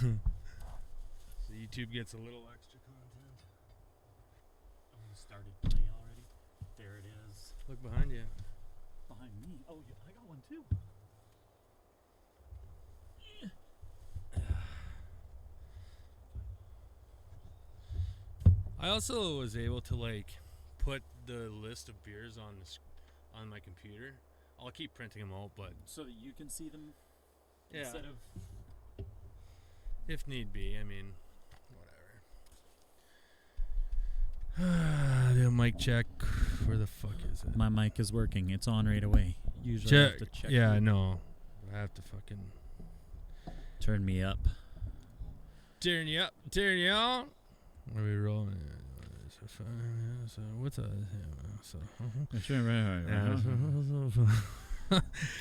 So YouTube gets a little extra content. Oh, it started playing already. There it is. Look behind you. Behind me. Oh, yeah, I got one too. I also was able to put the list of beers on my computer. I'll keep printing them out, but So that you can see them yeah, instead of... if need be. I mean, whatever. Do a mic check. Where the fuck is it? My mic is working. It's on right away. Usually I have to check. Yeah, I know. I have to fucking turn me up. turn you up, turn you on. Are we rolling? So what's that?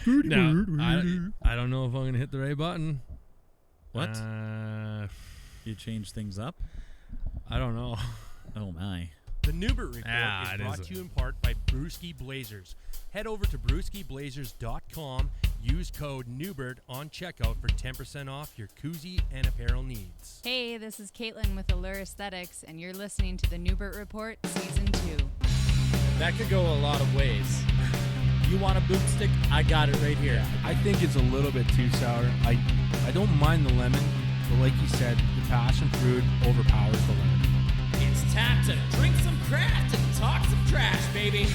Now, I don't know if I'm gonna hit the right button. What? You change things up? I don't know. Oh my. The Newbert Report Ah, is it brought is to you in part by Brewski Blazers. Head over to brewskiblazers.com. Use code Newbert on checkout for 10% off your koozie and apparel needs. Hey, this is Caitlin with Allure Aesthetics, and you're listening to the Newbert Report Season 2. That could go a lot of ways. You want a boomstick? I got it right here. I think it's a little bit too sour. I don't mind the lemon, but like you said, the passion fruit overpowers the lemon. It's time to drink some craft and talk some trash, baby.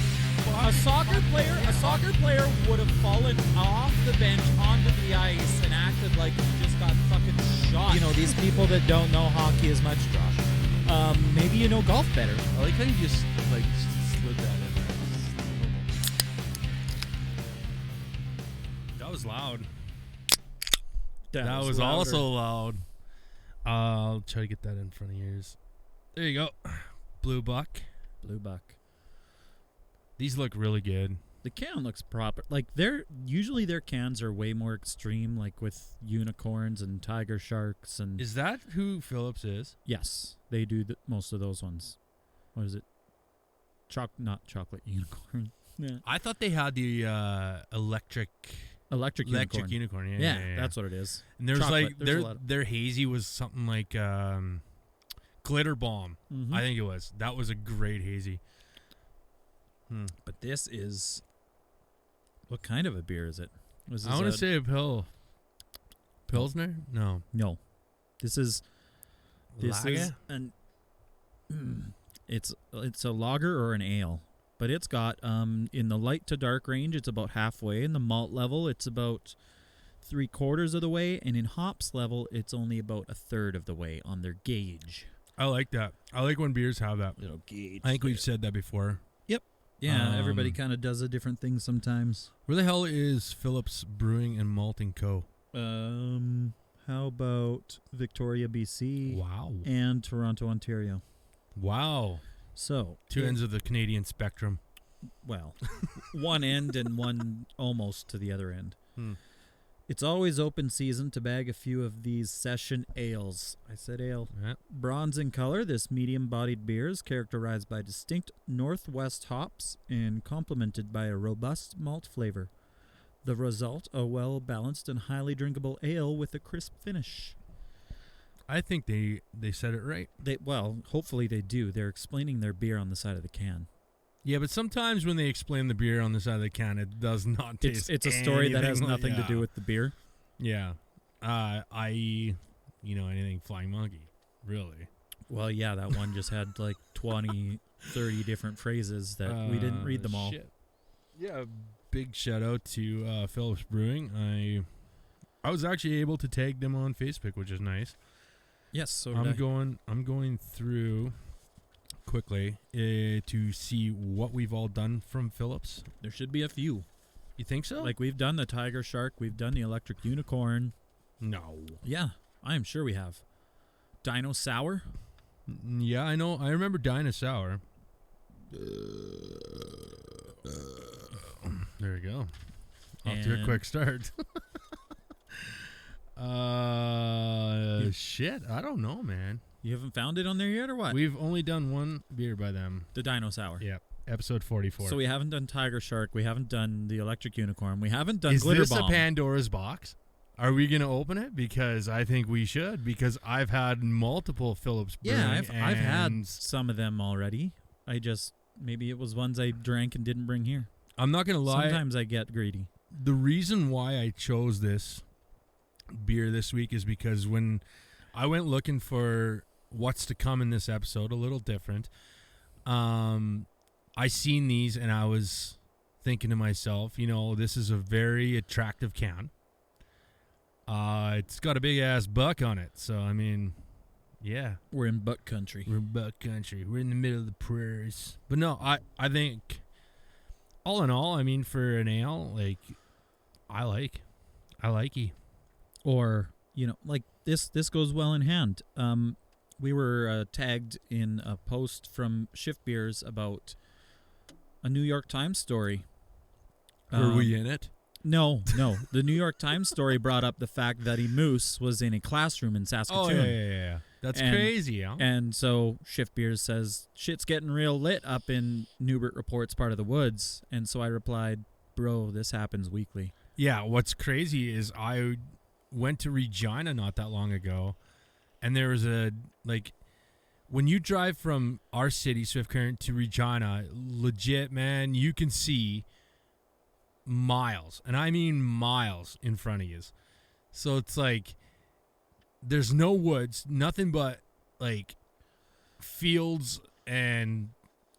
A soccer player would have fallen off the bench onto the ice and acted like he just got fucking shot. You know, these people that don't know hockey as much, Josh. Maybe you know golf better. I like how you just slid that in there. That was loud. That was louder. also loud. I'll try to get that in front of yours. There you go. Blue Buck. Blue Buck. These look really good. The can looks proper. Like usually their cans are way more extreme, like with unicorns and tiger sharks and. Is that who Phillips is? Yes, they do most of those ones. What is it? Not chocolate unicorn. Yeah. I thought they had the electric unicorn. Yeah, that's what it is. And there's chocolate. their hazy was something like glitter bomb. Mm-hmm. I think it was. That was a great hazy. But this is. What kind of a beer is it? I want to say a Pilsner? No. This is Lager? an. It's a lager or an ale, but it's got in the light to dark range it's about halfway. In the malt level it's about 3/4 of the way, and in hops level it's only about 1/3 of the way on their gauge. I like that. I like when beers have that Little gauge. I think we've said that before. Yeah, everybody kind of does a different thing sometimes. Where the hell is Phillips Brewing and Malting Co? How about Victoria, BC? Wow. And Toronto, Ontario. Wow. So two ends of the Canadian spectrum. Well, one end and one almost to the other end. It's always open season to bag a few of these session ales. I said ale. Yeah. Bronze in color, this medium-bodied beer is characterized by distinct northwest hops and complemented by a robust malt flavor. The result, a well-balanced and highly drinkable ale with a crisp finish. I think they said it right. Hopefully they do. They're explaining their beer on the side of the can. Yeah, but sometimes when they explain the beer on the side of the can, it does not taste. It's a story that has nothing to do with the beer. Yeah, i.e., anything Flying Monkey, really. Well, yeah, that one just had like 20, 30 different phrases that we didn't read them all. Shit. Yeah, big shout out to Phillips Brewing. I was actually able to tag them on Facebook, which is nice. Yes, so I'm going through quickly to see what we've all done from Phillips. There should be a few. You think so? Like we've done the Tiger Shark, we've done the Electric Unicorn. No. Yeah, I am sure we have. Dino Sour. Yeah, I know. I remember Dino Sour. There we go. Off to a quick start. Shit. I don't know, man. You haven't found it on there yet, or what? We've only done one beer by them. The Dino Sour. Yeah. Episode 44. So we haven't done Tiger Shark. We haven't done the Electric Unicorn. We haven't done Is Glitter this Bomb. a Pandora's box? Are we going to open it? Because I think we should. Because I've had multiple Phillips Brewing. Yeah, I've had some of them already. Maybe it was ones I drank and didn't bring here. I'm not going to lie. Sometimes I get greedy. The reason why I chose this beer this week is because when I went looking for what's to come in this episode, a little different, I seen these and I was thinking to myself, this is a very attractive can. It's got a big ass buck on it. So, I mean, yeah. We're in buck country. We're in buck country. We're in the middle of the prairies. But no, I think all in all, I mean, for an ale, like, I like it. Or, this goes well in hand. We were tagged in a post from Shift Beers about a New York Times story. Were we in it? No. The New York Times story brought up the fact that a moose was in a classroom in Saskatoon. Oh, yeah. That's crazy, huh? And so Shift Beers says, shit's getting real lit up in Newbert Report's part of the woods. And so I replied, bro, this happens weekly. Yeah, what's crazy is I went to Regina not that long ago, and there was when you drive from our city, Swift Current, to Regina, legit, man, you can see miles, and I mean miles in front of you. So it's like there's no woods, nothing but like fields and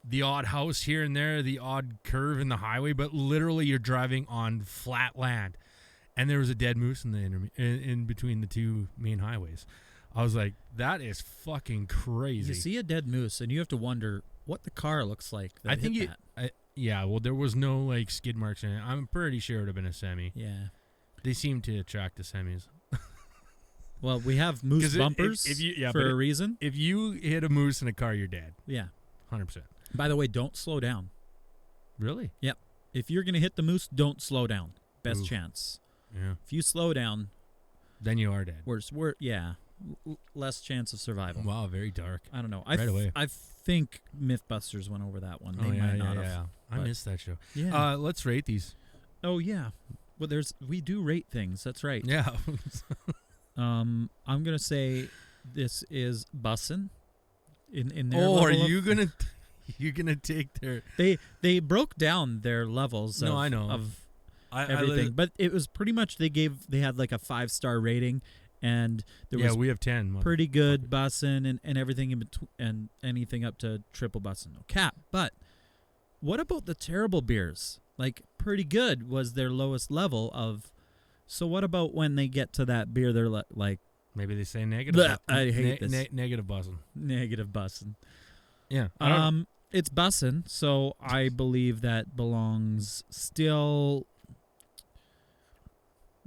the odd house here and there, the odd curve in the highway, but literally you're driving on flat land. And there was a dead moose in the in between the two main highways. I was like, that is fucking crazy. You see a dead moose, and you have to wonder what the car looks like. I think there was no like skid marks in it. I'm pretty sure it would have been a semi. Yeah, they seem to attract the semis. Well, we have moose bumpers for a reason. If you hit a moose in a car, you're dead. Yeah, 100%. By the way, don't slow down. Really? Yep. If you're gonna hit the moose, don't slow down. Best chance. Yeah. If you slow down, then you are dead. Less chance of survival. Wow, very dark. I don't know. Right away. I think Mythbusters went over that one. They might not have. I missed that show. Yeah. Let's rate these. Oh yeah. Well, we do rate things. That's right. Yeah. I'm gonna say this is bussin'. In their are you gonna you're gonna take their? They broke down their levels. No, I know of everything, but it was pretty much they had like a 5-star rating, and there was we have 10 pretty good bussin' and everything in between, and anything up to triple bussin', no cap. But what about the terrible beers? Like pretty good was their lowest level of. So what about when they get to that beer? They're like maybe they say negative. I hate this negative bussin'. Negative bussin'. Yeah. It's bussin', so I believe that belongs still.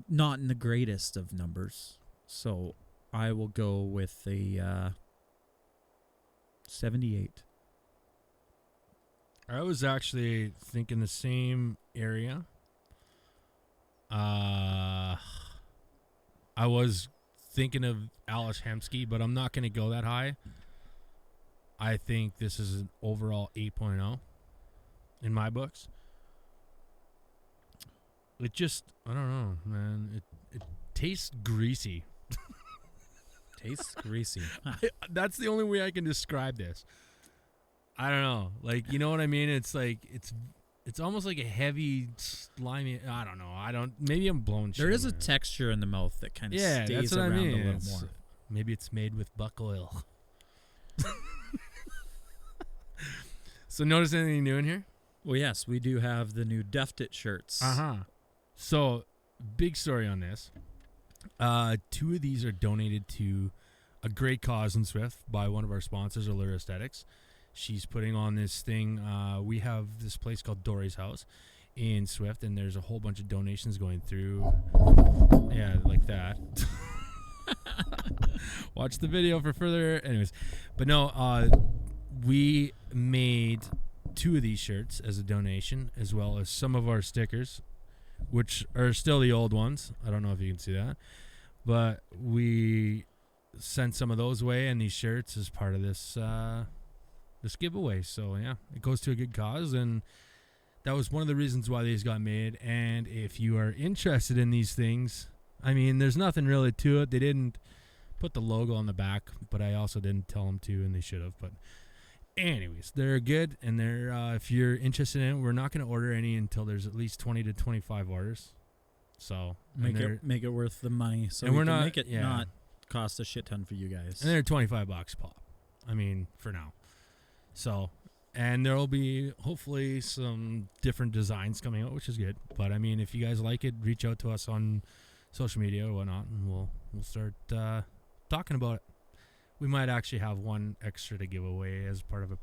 Not in the greatest of numbers, so I will go with a 78. I was actually thinking the same area. I was thinking of Alice Hemsky, but I'm not going to go that high. I think this is an overall 8.0 in my books. It just, I don't know, man. It tastes greasy. Tastes greasy. Huh. That's the only way I can describe this. I don't know. Like, you know what I mean? It's like, it's almost like a heavy, slimy, I don't know. Maybe I'm blowing shit. There is a texture in the mouth that kind of stays around a little more. Maybe it's made with buck oil. So notice anything new in here? Well, yes, we do have the new Deft It shirts. So, big story on this. 2 of these are donated to a great cause in Swift by one of our sponsors, Allure Aesthetics. She's putting on this thing. We have this place called Dory's House in Swift, and there's a whole bunch of donations going through. Yeah, like that. Watch the video for further. Anyways, but no, we made 2 of these shirts as a donation, as well as some of our stickers, which are still the old ones. I don't know if you can see that, but we sent some of those away, and these shirts as part of this this giveaway. So yeah, it goes to a good cause, and that was one of the reasons why these got made. And if you are interested in these things, I mean, there's nothing really to it. They didn't put the logo on the back, but I also didn't tell them to, and they should have. But anyways, they're good, and they're if you're interested in it, we're not going to order any until there's at least 20 to 25 orders. So Make it worth the money, so and we we're can not- make it yeah. not cost a shit ton for you guys. and they're $25 pop. I mean, for now. So, and there will be hopefully some different designs coming out, which is good. But I mean, if you guys like it, reach out to us on social media or whatnot, and we'll start talking about it. We might actually have one extra to give away as part of a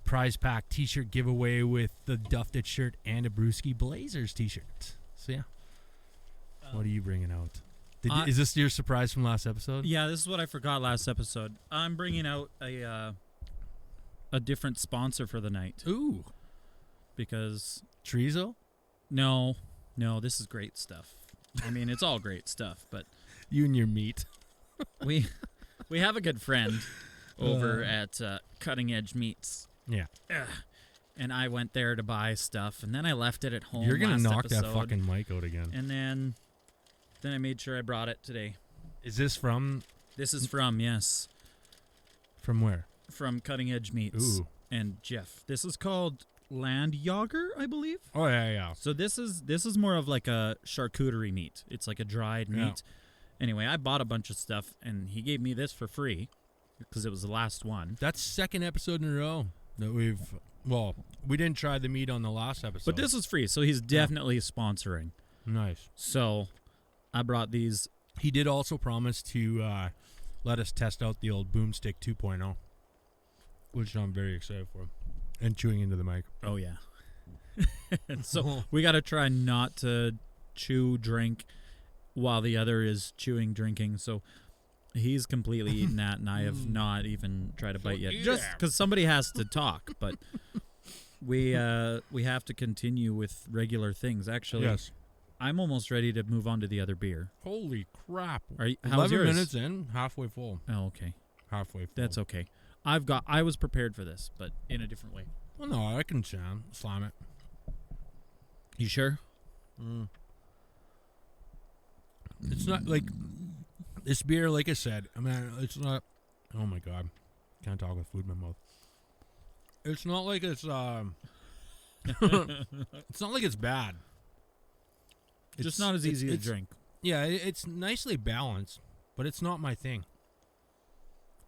prize pack T-shirt giveaway with the Duffed It shirt and a Brewski Blazers T-shirt. So yeah, what are you bringing out? Is this your surprise from last episode? Yeah, this is what I forgot last episode. I'm bringing out a different sponsor for the night Ooh, because Trezo? no, this is great stuff. I mean, it's all great stuff, but You and your meat. we have a good friend over at Cutting Edge Meats. Yeah. And I went there to buy stuff, and then I left it at home. You're gonna last knock episode, that fucking mic out again. And then I made sure I brought it today. Is this from This is from where? from Cutting Edge Meats. Ooh. And Jeff. This is called Land Yager, I believe. Oh yeah. So this is more of like a charcuterie meat. It's like a dried Yeah. meat. Anyway, I bought a bunch of stuff, and he gave me this for free because it was the last one. That's second episode in a row that we didn't try the meat on the last episode. But this is free, so he's definitely sponsoring. nice. So I brought these. He did also promise to let us test out the old Boomstick 2.0, which I'm very excited for. And chewing into the mic. Oh, yeah. And so we got to try not to chew, drink while the other is chewing, drinking. So he's completely eaten that, and I have not even tried to bite yet. Just because somebody has to talk. But we have to continue with regular things. Actually, Yes. I'm almost ready to move on to the other beer. Holy crap. Are you, how's 11 yours? minutes in, halfway full. Oh, okay. Halfway full. That's okay. I was prepared for this, but in a different way. Well, no, I can slam it. You sure? It's not like this beer, like I said. I mean, it's not. Oh my god, can't talk with food in my mouth. It's not like it's. It's not like it's bad. Just not as easy to drink. Yeah, it's nicely balanced, but it's not my thing.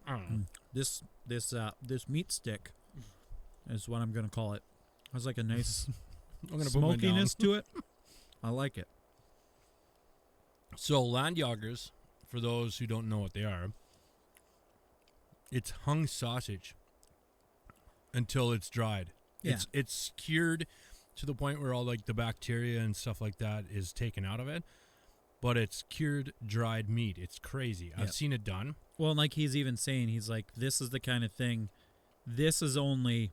I don't know. This meat stick is what I'm gonna call it. Has like a nice I'm gonna put mine down. smokiness to it. I like it. So Landjagers, for those who don't know what they are, it's hung sausage until it's dried. Yeah. It's cured to the point where all like the bacteria and stuff like that is taken out of it, but it's cured dried meat. It's crazy. I've Yep. seen it done. Well, like he's even saying, he's like, this is the kind of thing. This is only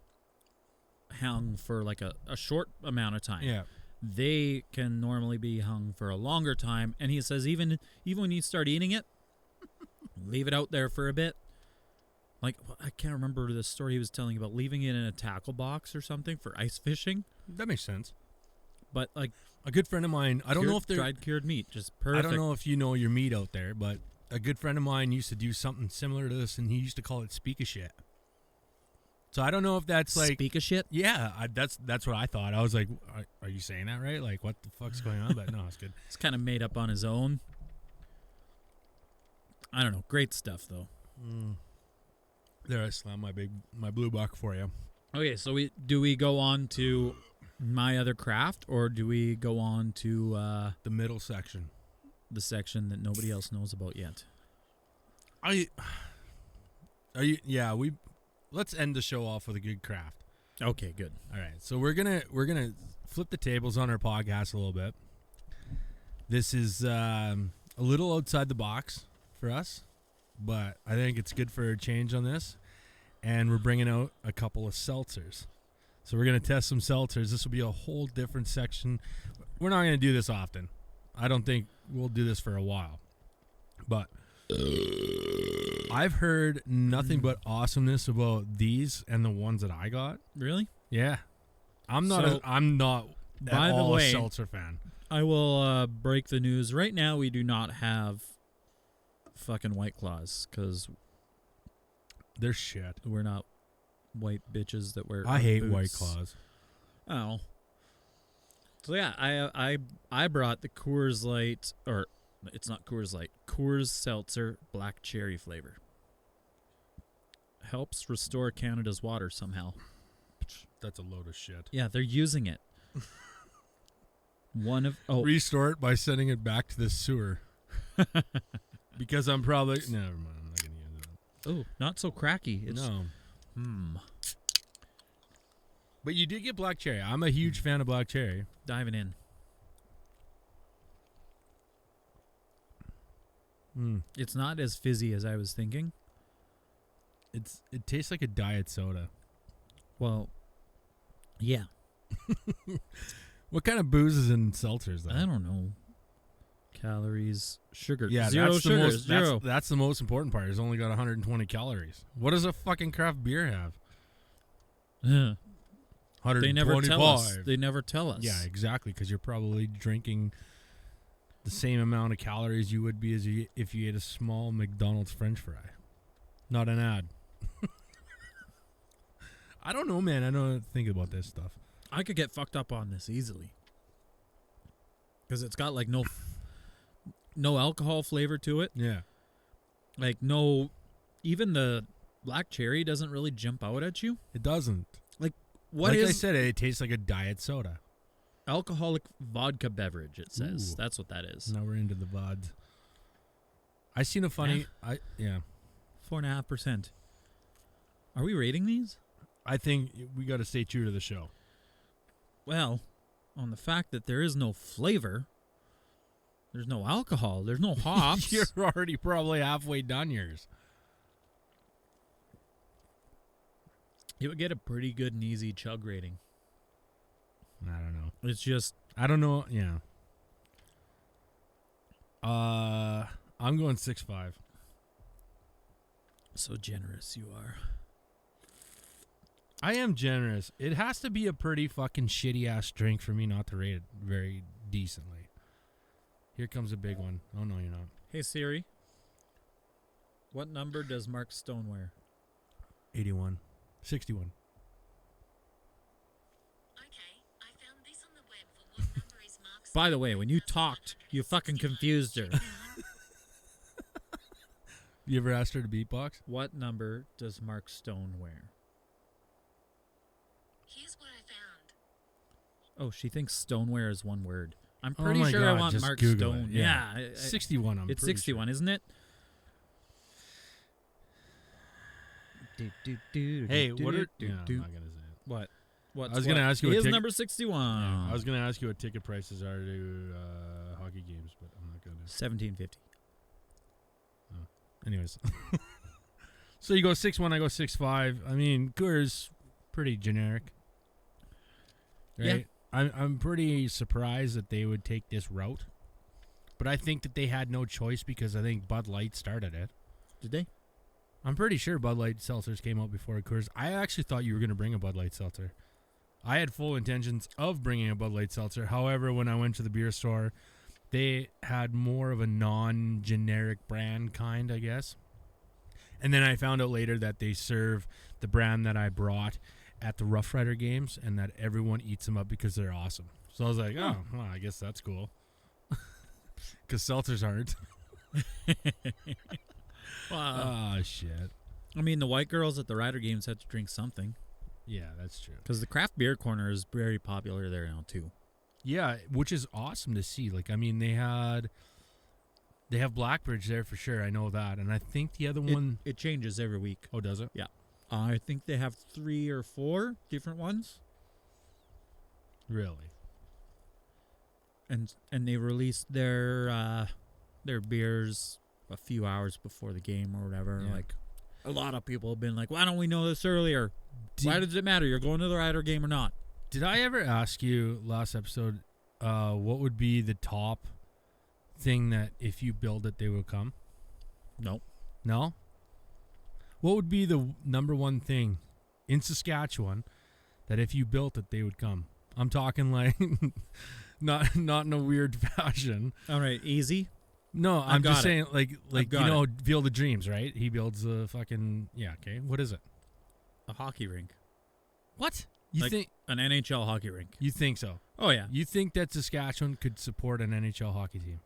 hung for like a short amount of time. Yeah. They can normally be hung for a longer time, and he says even when you start eating it, leave it out there for a bit. Like, I can't remember the story he was telling about leaving it in a tackle box or something for ice fishing. That makes sense. But like A good friend of mine, I don't know if they're dried cured meat, just perfect. I don't know if you know your meat out there, but a good friend of mine used to do something similar to this, and he used to call it speak a shit. So I don't know if that's like Speak of shit. yeah, that's what I thought. I was like, are you saying that right? Like, what the fuck's going on? But no, it's good. It's kind of made up on his own. I don't know. Great stuff though. There, I slammed my blue buck for you. Okay, so do we go on to my other craft, or do we go on to The middle section. the section that nobody else knows about yet? Let's end the show off with a good craft. Okay, good. All right, so we're gonna flip the tables on our podcast a little bit. This is a little outside the box for us, but I think it's good for a change on this. And we're bringing out a couple of seltzers. So we're gonna test some seltzers. This will be a whole different section. We're not gonna do this often. I don't think we'll do this for a while, but I've heard nothing but awesomeness about these and the ones that I got. Really? Yeah, I'm not So, at by the all way, a seltzer fan. I will break the news. Right now, we do not have fucking White Claws because They're shit. we're not white bitches that wear. I hate boots. White Claws. Oh. So yeah, I brought the Coors Light, or it's not Coors Light, Coors Seltzer Black Cherry flavor. Helps restore Canada's water somehow. That's a load of shit. Yeah, they're using it. Restore it by sending it back to the sewer. Because I'm probably never mind. I'm not gonna use it. Oh, not so cracky. It's, No. But you did get black cherry. I'm a huge fan of black cherry. Diving in. It's not as fizzy as I was thinking. It tastes like a diet soda. Well, yeah. What kind of booze is in seltzers though? I don't know. Calories, sugar. Yeah, zero that's sugar. the most. Zero. That's the most important part. It's only got 120 calories. What does a fucking craft beer have? Yeah. 125. They never tell us. They never tell us. Yeah, exactly. Because you're probably drinking the same amount of calories you would be as if you ate a small McDonald's French fry. Not an ad. I don't know, man. I don't think about this stuff. I could get fucked up on this easily. Because it's got like no alcohol flavor to it. Yeah. Like no, even the black cherry doesn't really jump out at you. It doesn't. What like is I said, it tastes like a diet soda. alcoholic vodka beverage? It says Ooh. that's what that is. Now we're into the VODs. I seen a funny. 4.5%. Are we rating these? I think we got to stay true to the show. Well, on the fact that there is no flavor, there's no alcohol, there's no hops. You're already probably halfway done yours. It would get a pretty good and easy chug rating. I don't know. It's just I don't know. Yeah. I'm going 6.5. so generous you are. I am generous. It has to be a pretty fucking shitty ass drink for me not to rate it very decently. Here comes a big one. Oh no, you're not. Hey Siri, what number does Mark Stone wear? 81. 61. Okay, I found this on the web for what number is Mark's. By the way, when you talked, you fucking confused her. You ever asked her to beatbox? What number does Mark Stone wear? Here's what I found. Oh, she thinks stoneware is one word. I'm Oh pretty my sure I God, want just Mark Google Stone. it, yeah. 61. It's pretty 61, sure. isn't it? Hey, what are? Yeah, I'm not gonna say it. What? What's I was gonna ask you what is ticket- number 61. Yeah, I was gonna ask you what ticket prices are to hockey games, but I'm not gonna. $17.50. Anyways, so you go 6.1, I go 6.5. I mean, Coors pretty generic, right? Yeah. I'm pretty surprised that they would take this route, but I think that they had no choice because I think Bud Light started it. Did they? I'm pretty sure Bud Light seltzers came out before Coors. I actually thought you were going to bring a Bud Light seltzer. I had full intentions of bringing a Bud Light seltzer. However, when I went to the beer store, they had more of a non-generic brand kind, I guess. And then I found out later that they serve the brand that I brought at the Rough Rider games and that everyone eats them up because they're awesome. So I was like, oh, well, I guess that's cool. Because seltzers aren't. Wow. Oh, shit. I mean, the white girls at the Rider games had to drink something. Yeah, that's true. Because the craft beer corner is very popular there now, too. Yeah, which is awesome to see. Like, I mean, they have Blackbridge there for sure. I know that. And I think the other one... It changes every week. Oh, does it? Yeah. I think they have 3 or 4 different ones. Really? And they released their beers a few hours before the game or whatever. Yeah. Like, a lot of people have been like, why don't we know this earlier? Why does it matter? You're going to the Rider game or not? Did I ever ask you last episode what would be the top thing that if you build it, they will come? No. No? What would be the number one thing in Saskatchewan that if you built it, they would come? I'm talking like not in a weird fashion. All right, easy. No, I'm got just it. saying, like you got know, Field of Dreams, right? He builds a fucking Okay, what is it? A hockey rink. What you Like think? an NHL hockey rink. You think so? Oh yeah. You think that Saskatchewan could support an NHL hockey team?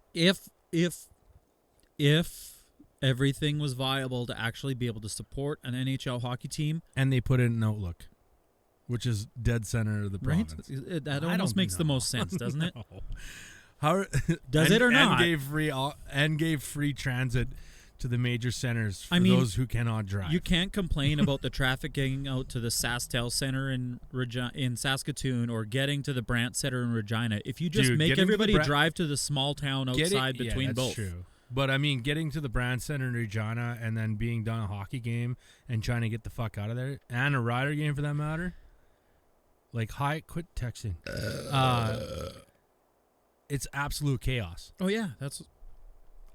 If everything was viable to actually be able to support an NHL hockey team, And they put it in Outlook, which is dead center of the right? province. That I almost don't makes the know. most sense, doesn't it? No. How Does it or not? And gave free transit to the major centers for I mean, those who cannot drive. You can't complain about the traffic getting out to the SaskTel Center in Saskatoon or getting to the Brant Center in Regina. If you just Dude, make getting to the everybody Brant- drive to the small town outside between that's both. True. But I mean, getting to the Brand Center in Regina and then being done a hockey game and trying to get the fuck out of there, and a Rider game for that matter. Like, quit texting. It's absolute chaos. Oh yeah, that's.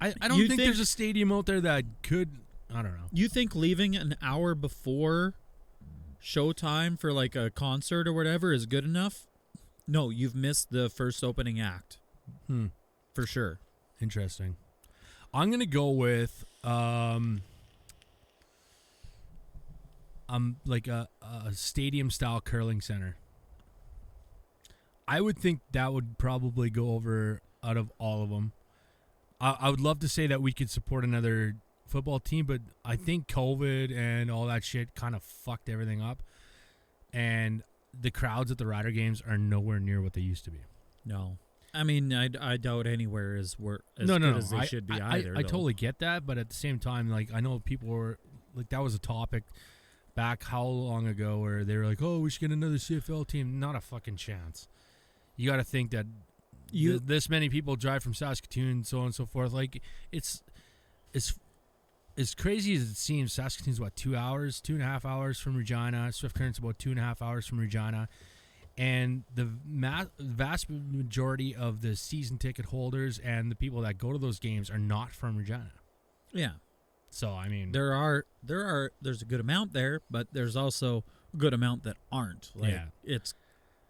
I don't You think think- there's a stadium out there that could. I don't know. You think leaving an hour before showtime for like a concert or whatever is good enough? No, you've missed the first opening act for sure. Interesting. I'm gonna go with like a stadium style curling center. I would think that would probably go over out of all of them. I would love to say that we could support another football team, but I think COVID and all that shit kind of fucked everything up. And the crowds at the Rider games are nowhere near what they used to be. No, I mean I doubt anywhere is as No, good as they I, should be I, either. I though. totally get that, but at the same time, like I know people were like that was a topic back how long ago where they were like, "Oh, we should get another CFL team." Not a fucking chance. You got to think that this many people drive from Saskatoon, so on and so forth. Like it's as crazy as it seems. Saskatoon's what 2.5 hours from Regina. Swift Current's about 2.5 hours from Regina. And the vast majority of the season ticket holders and the people that go to those games are not from Regina. Yeah, So I mean, there's a good amount there, but there's also a good amount that aren't. Like, Yeah. it's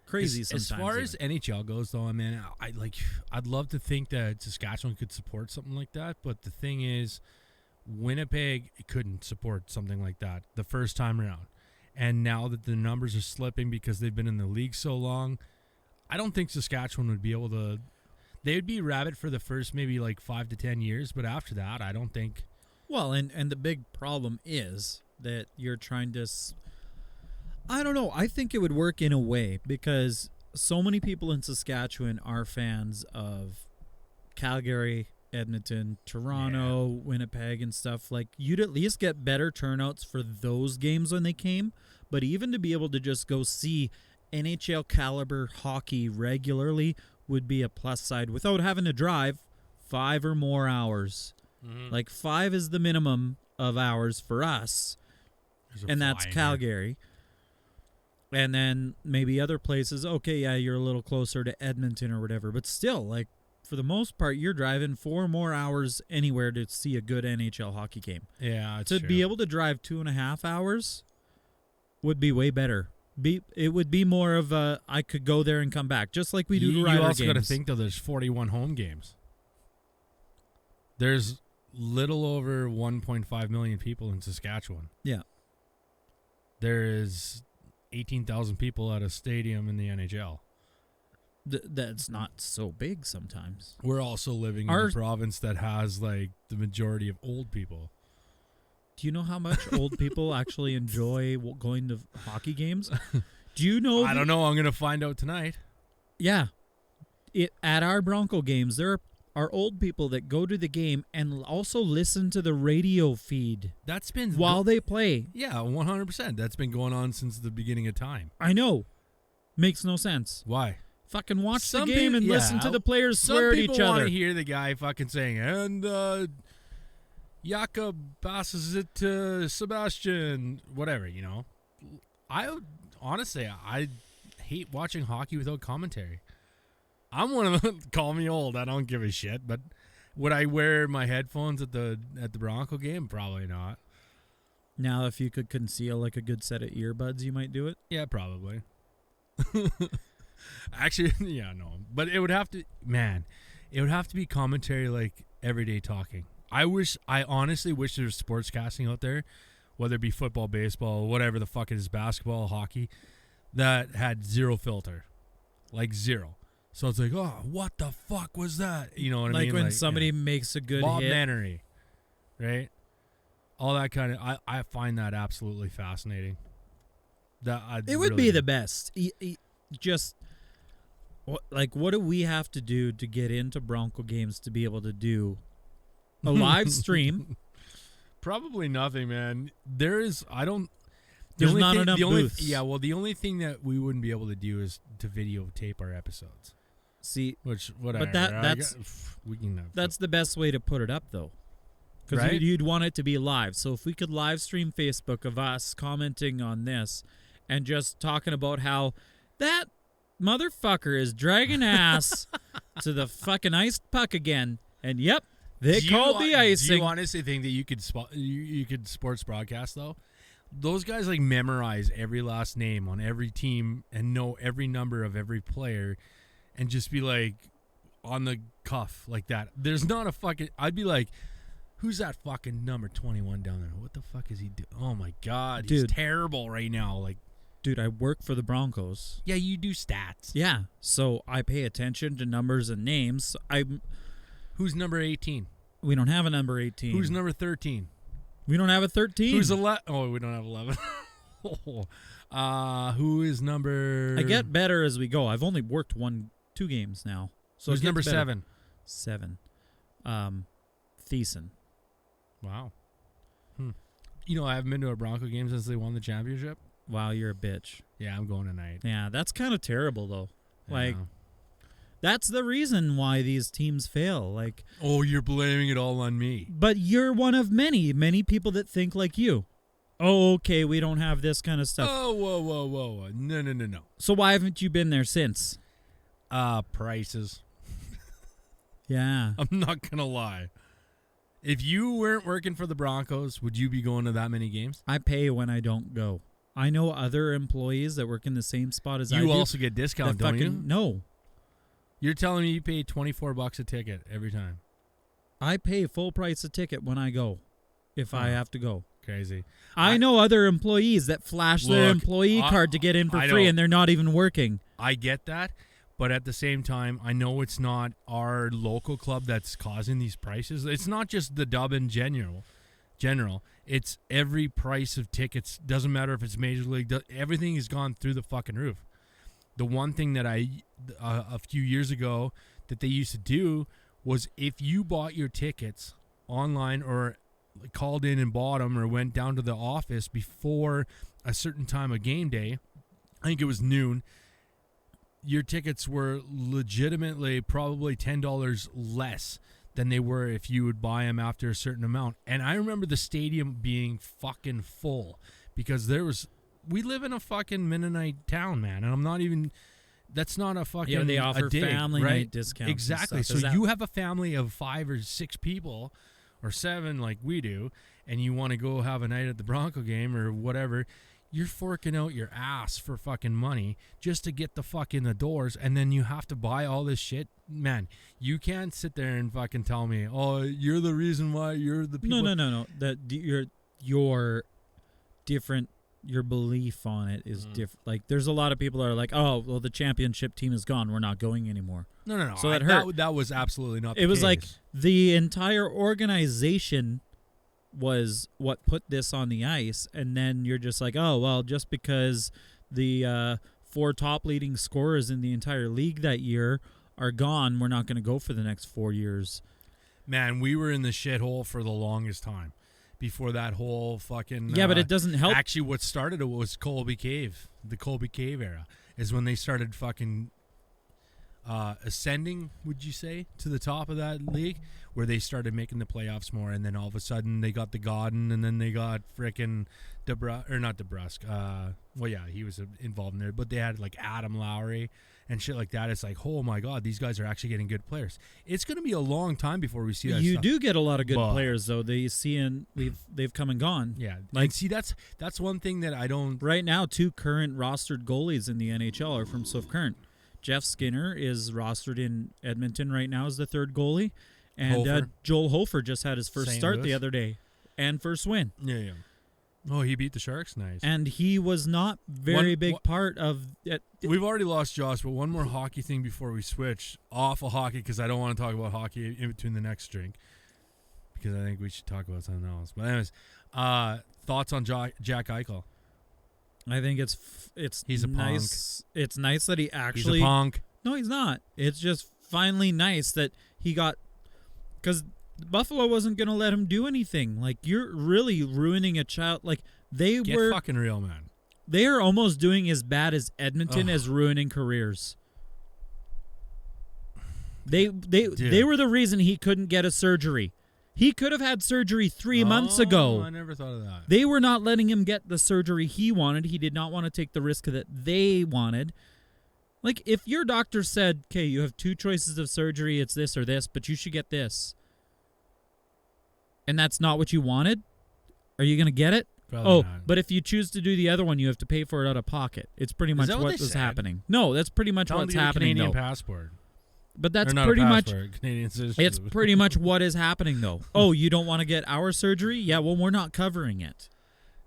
crazy as sometimes. far as NHL goes, though, I mean, I'd love to think that Saskatchewan could support something like that, but the thing is, Winnipeg couldn't support something like that the first time around. And now that the numbers are slipping because they've been in the league so long, I don't think Saskatchewan would be able to. They would be rabid for the first maybe like 5 to 10 years, but after that, I don't think. Well, and the big problem is that you're trying to. I don't know. I think it would work in a way because so many people in Saskatchewan are fans of Calgary, Edmonton, Toronto, Winnipeg, and stuff. Like, you'd at least get better turnouts for those games when they came. But even to be able to just go see NHL caliber hockey regularly would be a plus side without having to drive 5 or more hours. Like 5 is the minimum of hours for us, and that's Calgary. And then maybe other places, okay, yeah, you're a little closer to Edmonton or whatever. But still, like, for the most part, you're driving 4 more hours anywhere to see a good NHL hockey game. Yeah, it's To true. be able to drive 2.5 hours would be way better. It would be more of a, I could go there and come back, just like we do to You Rider also got to games. think, though, there's 41 home games. There's little over 1.5 million people in Saskatchewan. Yeah. There is 18,000 people at a stadium in the NHL. That's not so big sometimes. We're also living in a province that has like the majority of old people. Do you know how much old people actually enjoy going to hockey games? Do you know? I don't know. I'm going to find out tonight. Yeah. At our Bronco games, there are old people that go to the game and also listen to the radio feed That's been while they play. Yeah, 100%. That's been going on since the beginning of time. I know. Makes no sense. Why? Fucking watch Some the game people- and listen to the players swear Some at people each want other. to hear the guy fucking saying, and Jakob passes it to Sebastian, whatever, you know. Honestly, I hate watching hockey without commentary. I'm one of them. Call me old. I don't give a shit. But would I wear my headphones at the Bronco game? Probably not. Now, if you could conceal like a good set of earbuds, you might do it. Yeah, probably. Actually, yeah, no. But it would have to, man, it would have to be commentary like everyday talking. I honestly wish there was sportscasting out there, whether it be football, baseball, whatever the fuck it is, basketball, hockey, that had zero filter. Like zero. So it's like, oh, what the fuck was that? You know what I mean? Like when like, somebody yeah. makes a good Bob hit. Mannery, right? All that kind of, I find that absolutely fascinating. It would be the best. Just, what do we have to do to get into Bronco games to be able to do a live stream? Probably nothing, man. There's not enough booths. Yeah, well, the only thing that we wouldn't be able to do is to videotape our episodes. See, Which, whatever. that's we can that's the best way to put it up, though. Because Right? you'd want it to be live. So if we could live stream Facebook of us commenting on this and just talking about how that motherfucker is dragging ass to the fucking iced puck again. And yep, they called the Do icing. you honestly think that you could you could sports broadcast though? Those guys like memorize every last name on every team and know every number of every player, and just be like on the cuff like that. There's not a fucking. I'd be like, who's that fucking number 21 down there? What the fuck is he doing? Oh my god, he's Dude. terrible right now. Like, Dude, I work for the Broncos. yeah, you do stats. Yeah, so I pay attention to numbers and names. Who's number 18? We don't have a number 18. Who's number 13? We don't have a 13. Who's 11? Oh, we don't have 11. Who is number? I get better as we go. I've only worked 2 games now. So Who's it gets number better. 7? 7. Thiessen. Wow. You know, I haven't been to a Bronco game since they won the championship. Wow, you're a bitch. Yeah, I'm going tonight. Yeah, that's kind of terrible, though. Like, Yeah. that's the reason why these teams fail. Like, Oh, you're blaming it all on me. but you're one of many people that think like you. Oh, okay, we don't have this kind of stuff. Oh, whoa. No. So why haven't you been there since? Prices. Yeah. I'm not going to lie. If you weren't working for the Broncos, would you be going to that many games? I pay when I don't go. I know other employees that work in the same spot as I do. You also get discount, that don't you? No. You're telling me you pay $24 a ticket every time. I pay full price a ticket when I go, if I have to go. Crazy. I know other employees that flash their Look, employee card to get in for I free, know. and they're not even working. I get that, but at the same time, I know it's not our local club that's causing these prices. It's not just the dub in general. It's every price of tickets. Doesn't matter if it's Major League. Everything has gone through the fucking roof. The one thing that a few years ago that they used to do was if you bought your tickets online or called in and bought them or went down to the office before a certain time of game day, I think it was noon, your tickets were legitimately probably $10 less than they were if you would buy them after a certain amount. And I remember the stadium being fucking full because we live in a fucking Mennonite town, man, and I'm not even. That's not a fucking. Yeah, they offer a dig, family right? night discounts. Exactly. And stuff. So you have a family of 5 or 6 people, or 7 like we do, and you want to go have a night at the Bronco game or whatever. You're forking out your ass for fucking money just to get the fuck in the doors, and then you have to buy all this shit. Man, you can't sit there and fucking tell me, oh, you're the reason why you're the people. No. That your different. Your belief on it is different. Like, there's a lot of people that are like, oh, well, the championship team is gone. We're not going anymore. No. So that hurt. That was absolutely not. It was like case. the entire organization was what put this on the ice, and then you're just like, oh, well, just because the 4 top leading scorers in the entire league that year are gone, we're not going to go for the next 4 years. Man, we were in the shithole for the longest time before that whole fucking. Yeah, but it doesn't help. Actually, what started it was Colby Cave. The Colby Cave era is when they started fucking ascending, would you say, to the top of that league, where they started making the playoffs more, and then all of a sudden they got the Godin, and then they got frickin' not DeBrusque. Well, yeah, he was involved in there, but they had like Adam Lowry and shit like that. It's like, oh my god, these guys are actually getting good players. It's going to be a long time before we see that. You stuff. do get a lot of good But- players, though. They've come and gone. Yeah, Like- and see, that's one thing that I don't. Right now, 2 current rostered goalies in the NHL are from Swift Current. Jeff Skinner is rostered in Edmonton right now as the third goalie. And Hofer. Joel Hofer just had his first St. start Louis. the other day and first win. Yeah. Oh, he beat the Sharks. Nice. And he was not very One- big wha- part of it. We've already lost Josh, but one more hockey thing before we switch off of hockey, because I don't want to talk about hockey in between the next drink, because I think we should talk about something else. But anyways, thoughts on Jack Eichel? I think it's He's a nice. It's nice that he He's actually. a punk. No, he's not. It's just finally nice that he got, because Buffalo wasn't going to let him do anything. Like, you're really ruining a child. Like, they Get were. fucking real, man. They are almost doing as bad as Edmonton Ugh. as ruining careers. They Dude. were the reason he couldn't get a surgery. He could have had surgery 3 months ago. I never thought of that. They were not letting him get the surgery he wanted. He did not want to take the risk that they wanted. Like, if your doctor said, okay, you have 2 choices of surgery, it's this or this, but you should get this, and that's not what you wanted, are you going to get it? Probably not. But if you choose to do the other one, you have to pay for it out of pocket. It's pretty much that what what they was said? happening. No, that's pretty much Tell him what's to get a happening, Canadian though. passport. But that's Or not pretty a much... passport, Canadian citizenship. It's pretty much what is happening, though. Oh, you don't want to get our surgery? Yeah, well, we're not covering it.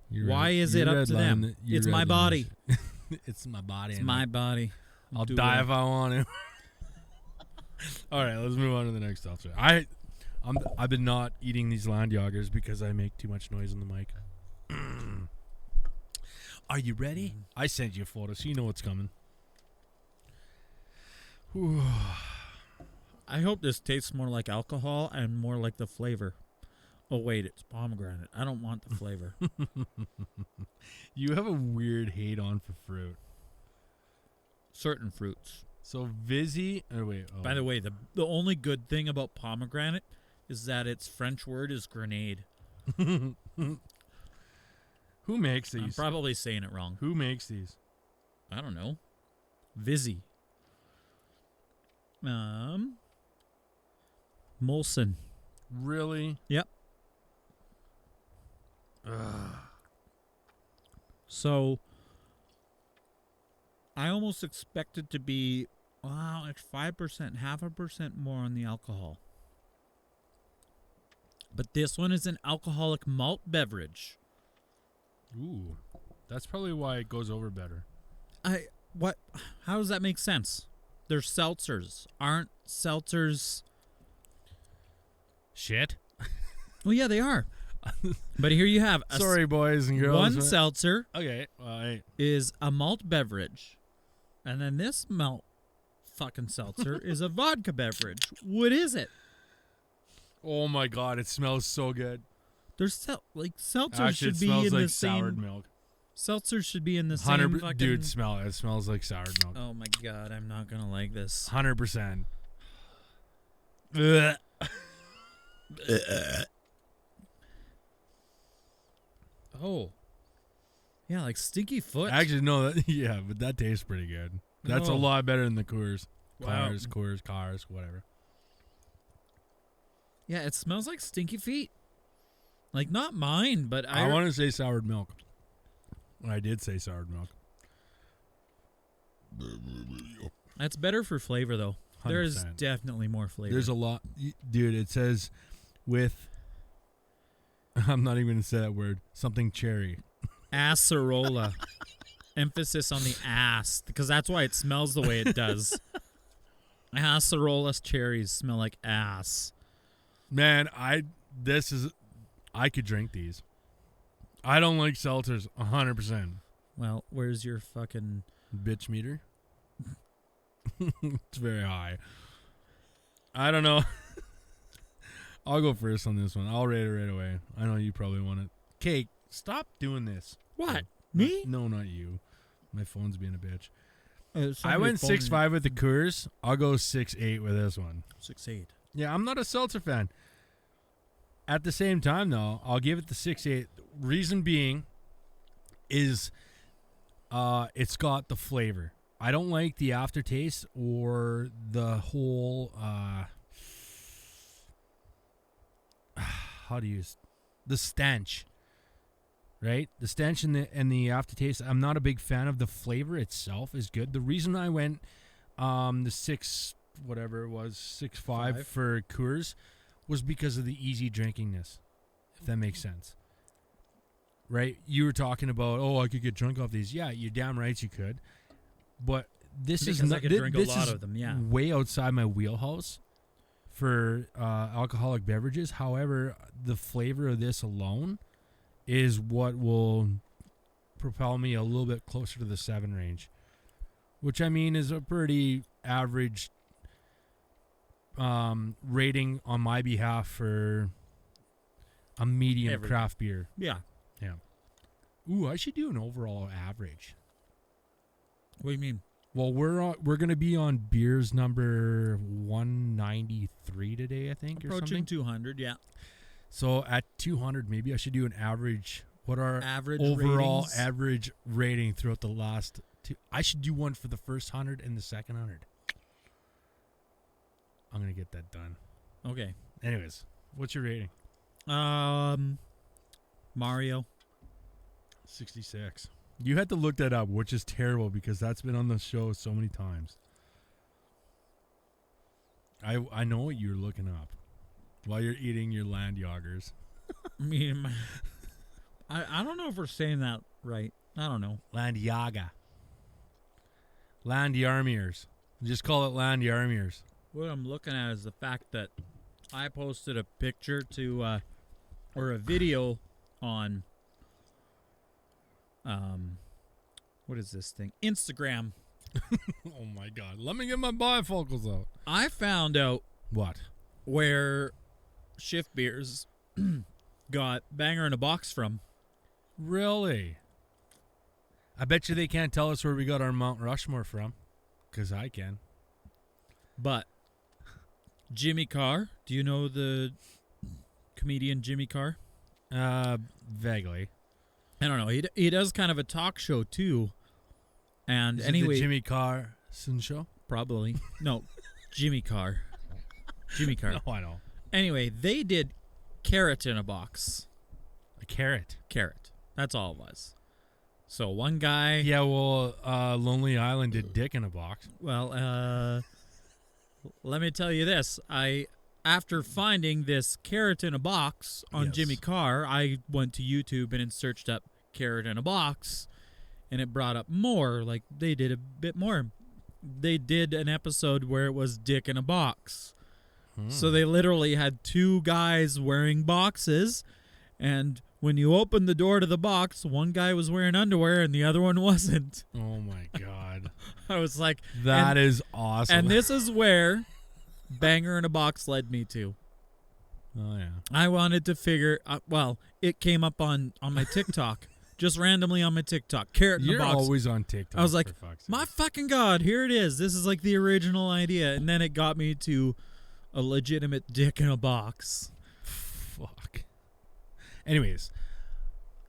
You're Why right. is You it up red to line them? you It's red my line body. this. It's my body. It's and my body. I'll Do die it. if I want to. All right, let's move on to the next seltzer. I've been not eating these land joggers because I make too much noise on the mic. Are you ready? I sent you a photo, so you know what's coming. Whew. I hope this tastes more like alcohol and more like the flavor. Oh, wait, it's pomegranate. I don't want the flavor. You have a weird hate on for fruit. Certain fruits. So Vizzy. Oh wait. Oh. By the way, the only good thing about pomegranate is that its French word is grenade. Who makes I'm these? probably saying it wrong. Who makes these? I don't know. Vizzy. Molson. Really? Yep. So I almost expected to be like 5%, 0.5% more on the alcohol. But this one is an alcoholic malt beverage. Ooh, that's probably why it goes over better. How does that make sense? They're seltzers. Aren't seltzers... Shit. Well, yeah, they are. But here you have Sorry, boys and girls. one seltzer Okay. Well, hey. is a malt beverage, and then this malt fucking seltzer is a vodka beverage. What is it? Oh my God! It smells so good. There's seltzers Actually, should it be smells in like the soured same. milk. Seltzers should be in the same 100. fucking. Dude, smell it. It smells like soured milk. Oh my God, I'm not gonna like this. 100%. Oh, yeah, like stinky foot. Actually, no. Yeah, but that tastes pretty good. That's a Oh. lot better than the Coors. Wow. Cars, whatever. Yeah, it smells like stinky feet. Like not mine, but I want to say soured milk. I did say soured milk. That's better for flavor though. There is 100%. definitely more flavor. There's a lot, dude. It says with. I'm not even gonna say that word. Something cherry. acerola. Emphasis on the ass, because that's why it smells the way it does. Acerola cherries smell like ass. Man, I could drink these. I don't like seltzers 100%. Well, where's your fucking... Bitch meter. It's very high. I don't know. I'll go first on this one. I'll rate it right away. I know you probably want it. Cake, stop doing this. What? Me? No, not you. My phone's being a bitch. I Somebody went phoned me. 6.5 with the Coors. I'll go 6.8 with this one. 6.8. Yeah, I'm not a seltzer fan. At the same time, though, I'll give it the 6.8. Reason being is it's got the flavor. I don't like the aftertaste or the whole the stench. Right? The stench and the aftertaste. I'm not a big fan of the flavor itself is good. The reason I went the 6 whatever it was 6.5 for Coors was because of the easy drinkingness, if that makes sense. Right? You were talking about, oh, I could get drunk off these. Yeah, you're damn right you could. But this Because is I not. could drink a lot of them, yeah. Way outside my wheelhouse for alcoholic beverages. However, the flavor of this alone is what will propel me a little bit closer to the 7 range, which I mean is a pretty average rating on my behalf for a medium craft beer. Yeah. Yeah. Ooh, I should do an overall average. What do you mean? Well, we're gonna be on beers number 193 today, I think, or Approaching something. 200, yeah. So at 200, maybe I should do an average. What are Average overall ratings? average rating throughout the last 2? I should do one for the first 100 and the second 100. I'm gonna get that done. Okay. Anyways, what's your rating? Mario. 66. You had to look that up, which is terrible because that's been on the show so many times. I know what you're looking up while you're eating your land yoggers. I mean, I don't know if we're saying that right. I don't know. Land yaga. Land yarmiers. Just call it land yarmiers. What I'm looking at is the fact that I posted a picture to, or a video on, what is this thing? Instagram. Oh my God. Let me get my bifocals out. I found out What? where Shift Beers got Banger in a Box from. Really? I bet you they can't tell us where we got our Mount Rushmore from. Because I can. But Jimmy Carr, do you know the comedian Jimmy Carr? Vaguely. I don't know. He does kind of a talk show too. And Is anyway, it the Jimmy Carson show? probably no, Jimmy Carr. Jimmy Carr. No, I know. Anyway, they did carrot in a box. A carrot. Carrot. That's all it was. So one guy. Yeah, well, Lonely Island did dick in a box. Well, let me tell you this. After finding this carrot in a box on Yes. Jimmy Carr, I went to YouTube and searched up carrot in a box, and it brought up more. Like, they did a bit more. They did an episode where it was dick in a box. So they literally had 2 guys wearing boxes, and when you opened the door to the box, one guy was wearing underwear and the other one wasn't. Oh my God. I was like, That is awesome. and this is where Banger in a Box led me to. Oh yeah. I wanted to figure well, it came up on my TikTok, just randomly on my TikTok. Carrot in You're a box. always on TikTok. I was like, for fuck's sake. my fucking God, here it is. This is like the original idea. And then it got me to a legitimate dick in a box. Fuck. Anyways,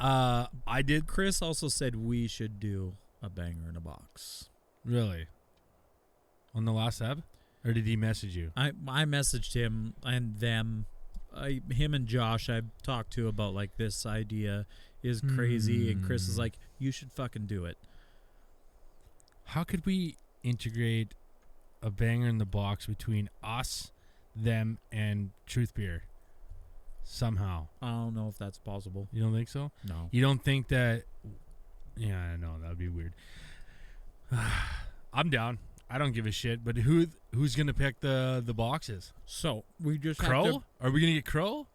I did Chris also said we should do a Banger in a Box. really on the last ep, or did he message you? I messaged him and them. Him and Josh I talked to about like this idea is crazy, and Chris is like, you should fucking do it. How could we integrate a banger in the box between us, them, and Truth Beer? Somehow. I don't know if that's possible. You don't think so? No. You don't think that? Yeah, I know that would be weird. I'm down. I don't give a shit. But who's gonna pick the boxes? So we just have Crow? to, Are we gonna get Crow?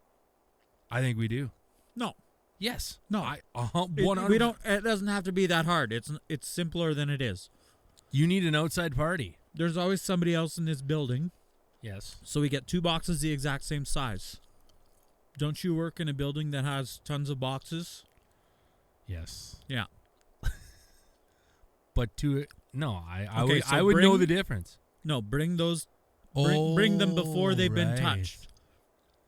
I think we do. no. Yes. No. I It, 100. we don't. It doesn't have to be that hard. It's simpler than it is. You need an outside party. There's always somebody else in this building, Yes. so we get 2 boxes the exact same size. Don't you work in a building that has tons of boxes? Yes. Yeah. But I Okay, would so I would know bring- the difference. No, bring those. Bring them before they've been right. touched.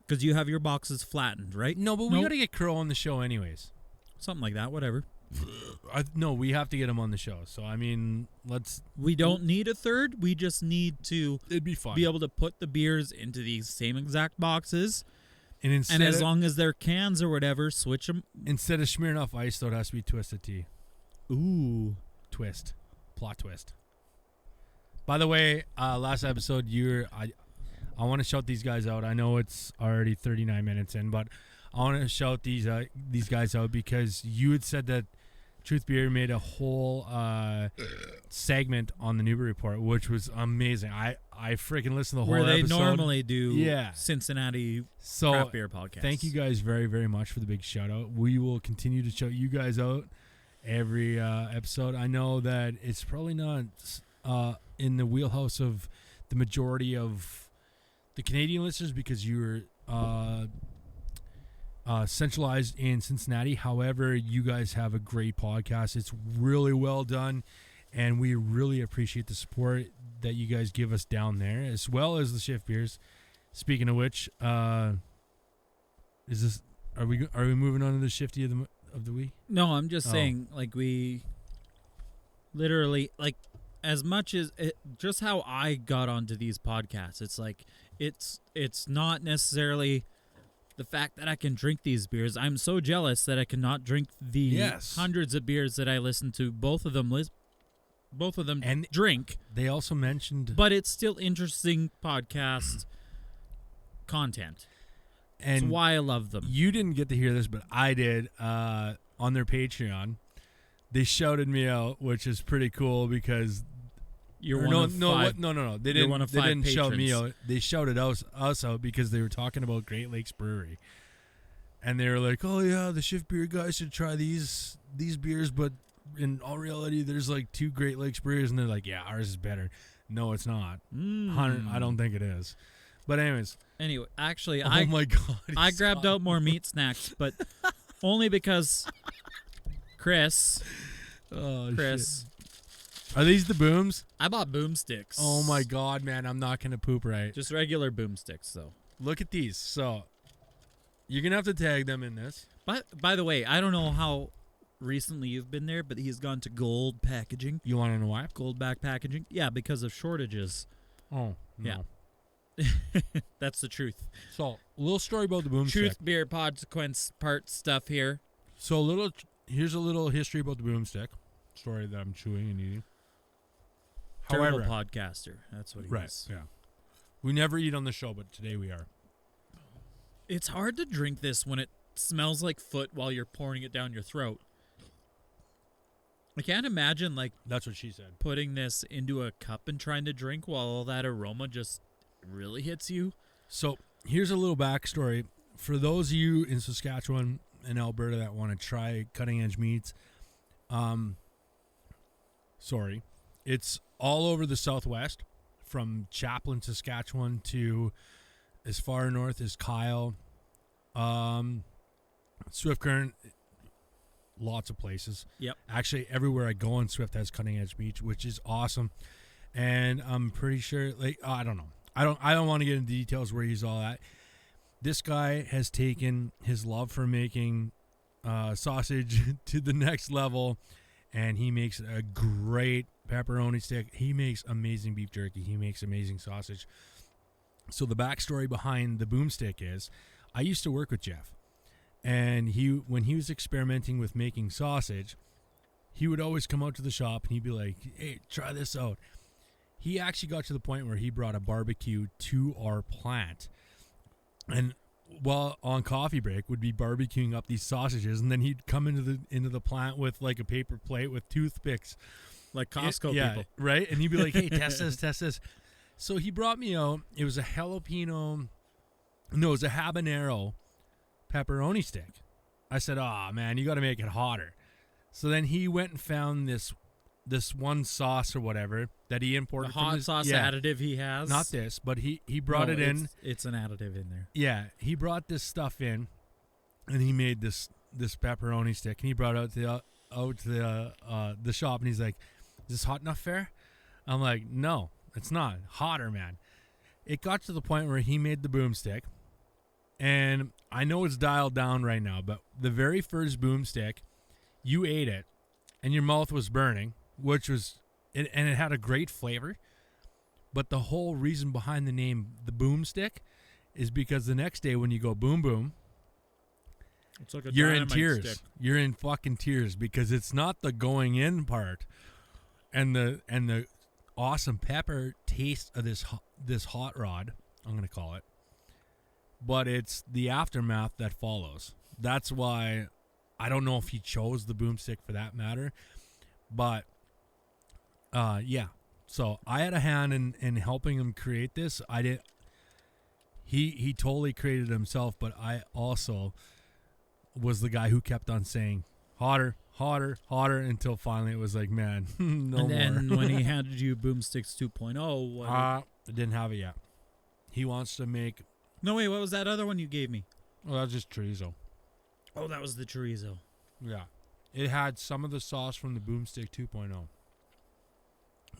Because you have your boxes flattened, right? No, but we got to get Crow on the show anyways. Something like that. Whatever. No, we have to get him on the show. So I mean, We don't need a third. We just need to it'd be fun. be able to put the beers into these same exact boxes. And instead And as of, long as they're cans or whatever, switch them. instead of Smirnoff Ice, though, it has to be Twisted Tea. Ooh. Twist. Plot twist. By the way, last episode, I want to shout these guys out. I know it's already 39 minutes in, but I want to shout these guys out because you had said that Truth Beer made a whole segment on the Newbert Report, which was amazing. I freaking listened to the whole Where they episode. normally do Yeah. Cincinnati So craft beer podcast. thank you guys very, very much for the big shout out. We will continue to shout you guys out every episode. I know that it's probably not in the wheelhouse of the majority of the Canadian listeners because you're centralized in Cincinnati. However, you guys have a great podcast. It's really well done, and we really appreciate the support that you guys give us down there, as well as the Shift Beers. Speaking of which, are we moving on to the Shifty of the week? No, I'm just saying, like, we literally, like, as much as just how I got onto these podcasts, it's like it's not necessarily the fact that I can drink these beers. I'm so jealous that I cannot drink the hundreds of beers that I listen to. Both of them and drink. They also mentioned, but it's still interesting podcast content. And that's why I love them. You didn't get to hear this, but I did on their Patreon. They shouted me out, which is pretty cool because you're one of five. No. They didn't shout me out. They shouted us out because they were talking about Great Lakes Brewery, and they were like, "Oh yeah, the Shift Beer guys should try these beers." But in all reality, there's like 2 Great Lakes breweries, and they're like, "Yeah, ours is better." No, it's not. I don't think it is. But anyways, actually, my God, I grabbed out more meat snacks, but only because Chris. Shit. Are these the booms? I bought boomsticks. Oh my God, man, I'm not gonna poop right. Just regular boomsticks, though. Look at these. So you're gonna have to tag them in this. But by the way, I don't know how recently you've been there, but he's gone to gold packaging. You want to know why? Gold back packaging? Yeah, because of shortages. Oh, no. Yeah. That's the truth. So, a little story about the boomstick. Truth beer consequence part stuff here. So here's a little history about the boomstick. Story that I'm chewing and eating. Terrible podcaster. That's what he is. Yeah. We never eat on the show, but today we are. It's hard to drink this when it smells like foot while you're pouring it down your throat. I can't imagine, like, that's what she said, putting this into a cup and trying to drink while all that aroma just really hits you. So here's a little backstory. For those of you in Saskatchewan and Alberta that want to try cutting edge meats, it's all over the Southwest, from Chaplin, Saskatchewan to as far north as Kyle, Swift Current, lots of places. Yep. Actually, everywhere I go in Swift has cutting edge meat, which is awesome. And I'm pretty sure, like, I don't know. I don't want to get into details where he's all at. This guy has taken his love for making sausage to the next level, and he makes a great pepperoni stick. He makes amazing beef jerky. He makes amazing sausage. So the backstory behind the boomstick is, I used to work with Jeff, and when he was experimenting with making sausage, he would always come out to the shop and he'd be like, "Hey, try this out." He actually got to the point where he brought a barbecue to our plant, and while on coffee break would be barbecuing up these sausages, and then he'd come into the plant with like a paper plate with toothpicks, like Costco people, right? And he'd be like, "Hey, test this." So he brought me out. It was a habanero pepperoni stick. I said, "Oh man, you got to make it hotter." So then he went and found this one sauce or whatever that he imported. The hot sauce additive he has. Not this, but he brought it in. It's an additive in there. Yeah, he brought this stuff in, and he made this pepperoni stick, and he brought it out to the shop, and he's like, "Is this hot enough, fair?" I'm like, "No, it's not. Hotter, man." It got to the point where he made the boomstick, and I know it's dialed down right now, but the very first boomstick, you ate it, and your mouth was burning, which was, and it had a great flavor. But the whole reason behind the name, the boomstick, is because the next day when you go boom boom, it's like you're in tears. Stick. You're in fucking tears because it's not the going in part and the awesome pepper taste of this hot rod, I'm going to call it. But it's the aftermath that follows. That's why I don't know if he chose the boomstick for that matter. But, yeah. So I had a hand in helping him create this. I did. He totally created it himself, but I also was the guy who kept on saying hotter, hotter, hotter until finally it was like, man, no and then more. when he handed you Boomsticks 2.0, what? I didn't have it yet. He wants to make. No, wait, what was that other one you gave me? Well, that's just chorizo. Oh, that was the chorizo. Yeah, it had some of the sauce from the Boomstick 2.0,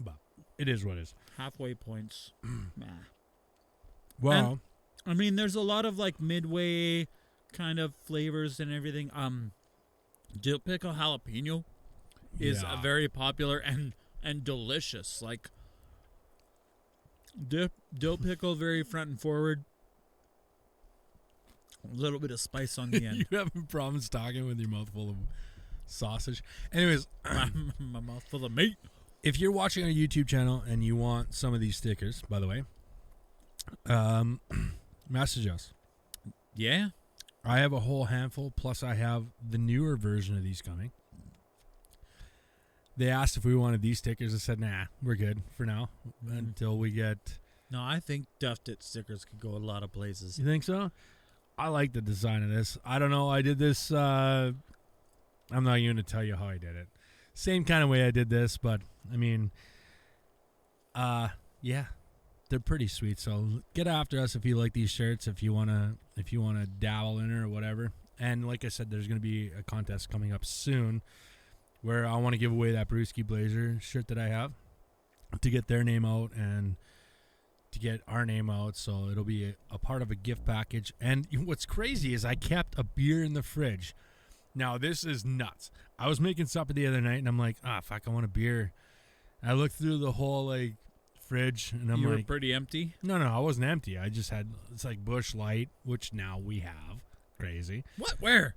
but it is what it is. Halfway points. Nah. Well, I mean, there's a lot of like midway kind of flavors and everything. Dill pickle jalapeno is yeah. very popular and delicious. Like dill pickle, very front and forward. A little bit of spice on the end. You having problems talking with your mouth full of sausage? Anyways, My mouth full of meat. if you're watching our YouTube channel and you want some of these stickers, by the way, message us. Yeah. I have a whole handful, plus I have the newer version of these coming. They asked if we wanted these stickers. I said, nah, we're good for now until we get... No, I think Duffed It stickers could go a lot of places. You think so? I like the design of this. I don't know. I did this... I'm not even going to tell you how I did it. Same kind of way I did this, but, I mean... yeah. They're pretty sweet, so get after us if you like these shirts, if you wanna dabble in it or whatever. And like I said, there's gonna be a contest coming up soon where I want to give away that Brewski Blazer shirt that I have to get their name out and to get our name out. So it'll be a part of a gift package. And what's crazy is I kept a beer in the fridge. Now this is nuts. I was making supper the other night and I'm like, fuck, I want a beer. I looked through the whole fridge and I'm You were like, pretty empty. no, I wasn't empty. I just had, it's like Busch Light, which now we have. Crazy. What? Where?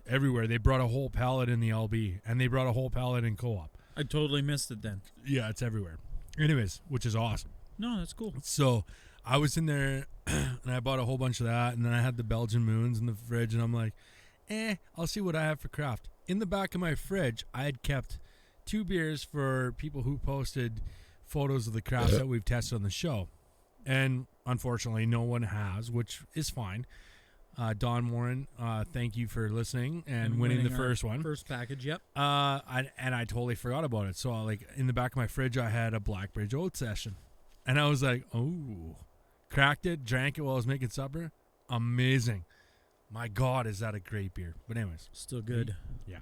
Everywhere. They brought a whole pallet in the LB and they brought a whole pallet in Co-op. I totally missed it then. Yeah, it's everywhere. Anyways, which is awesome. No, that's cool. So I was in there and I bought a whole bunch of that, and then I had the Belgian Moons in the fridge, and I'm like, I'll see what I have for craft. In the back of my fridge, I had kept 2 beers for people who posted photos of the crafts that we've tested on the show. And unfortunately, no one has, which is fine. Don Warren, thank you for listening and winning the first one. First package, yep. I totally forgot about it. So, in the back of my fridge, I had a Blackbridge Oat Session. And I was like, oh, cracked it, drank it while I was making supper. Amazing. My God, is that a great beer. But anyways. Still good. Yeah.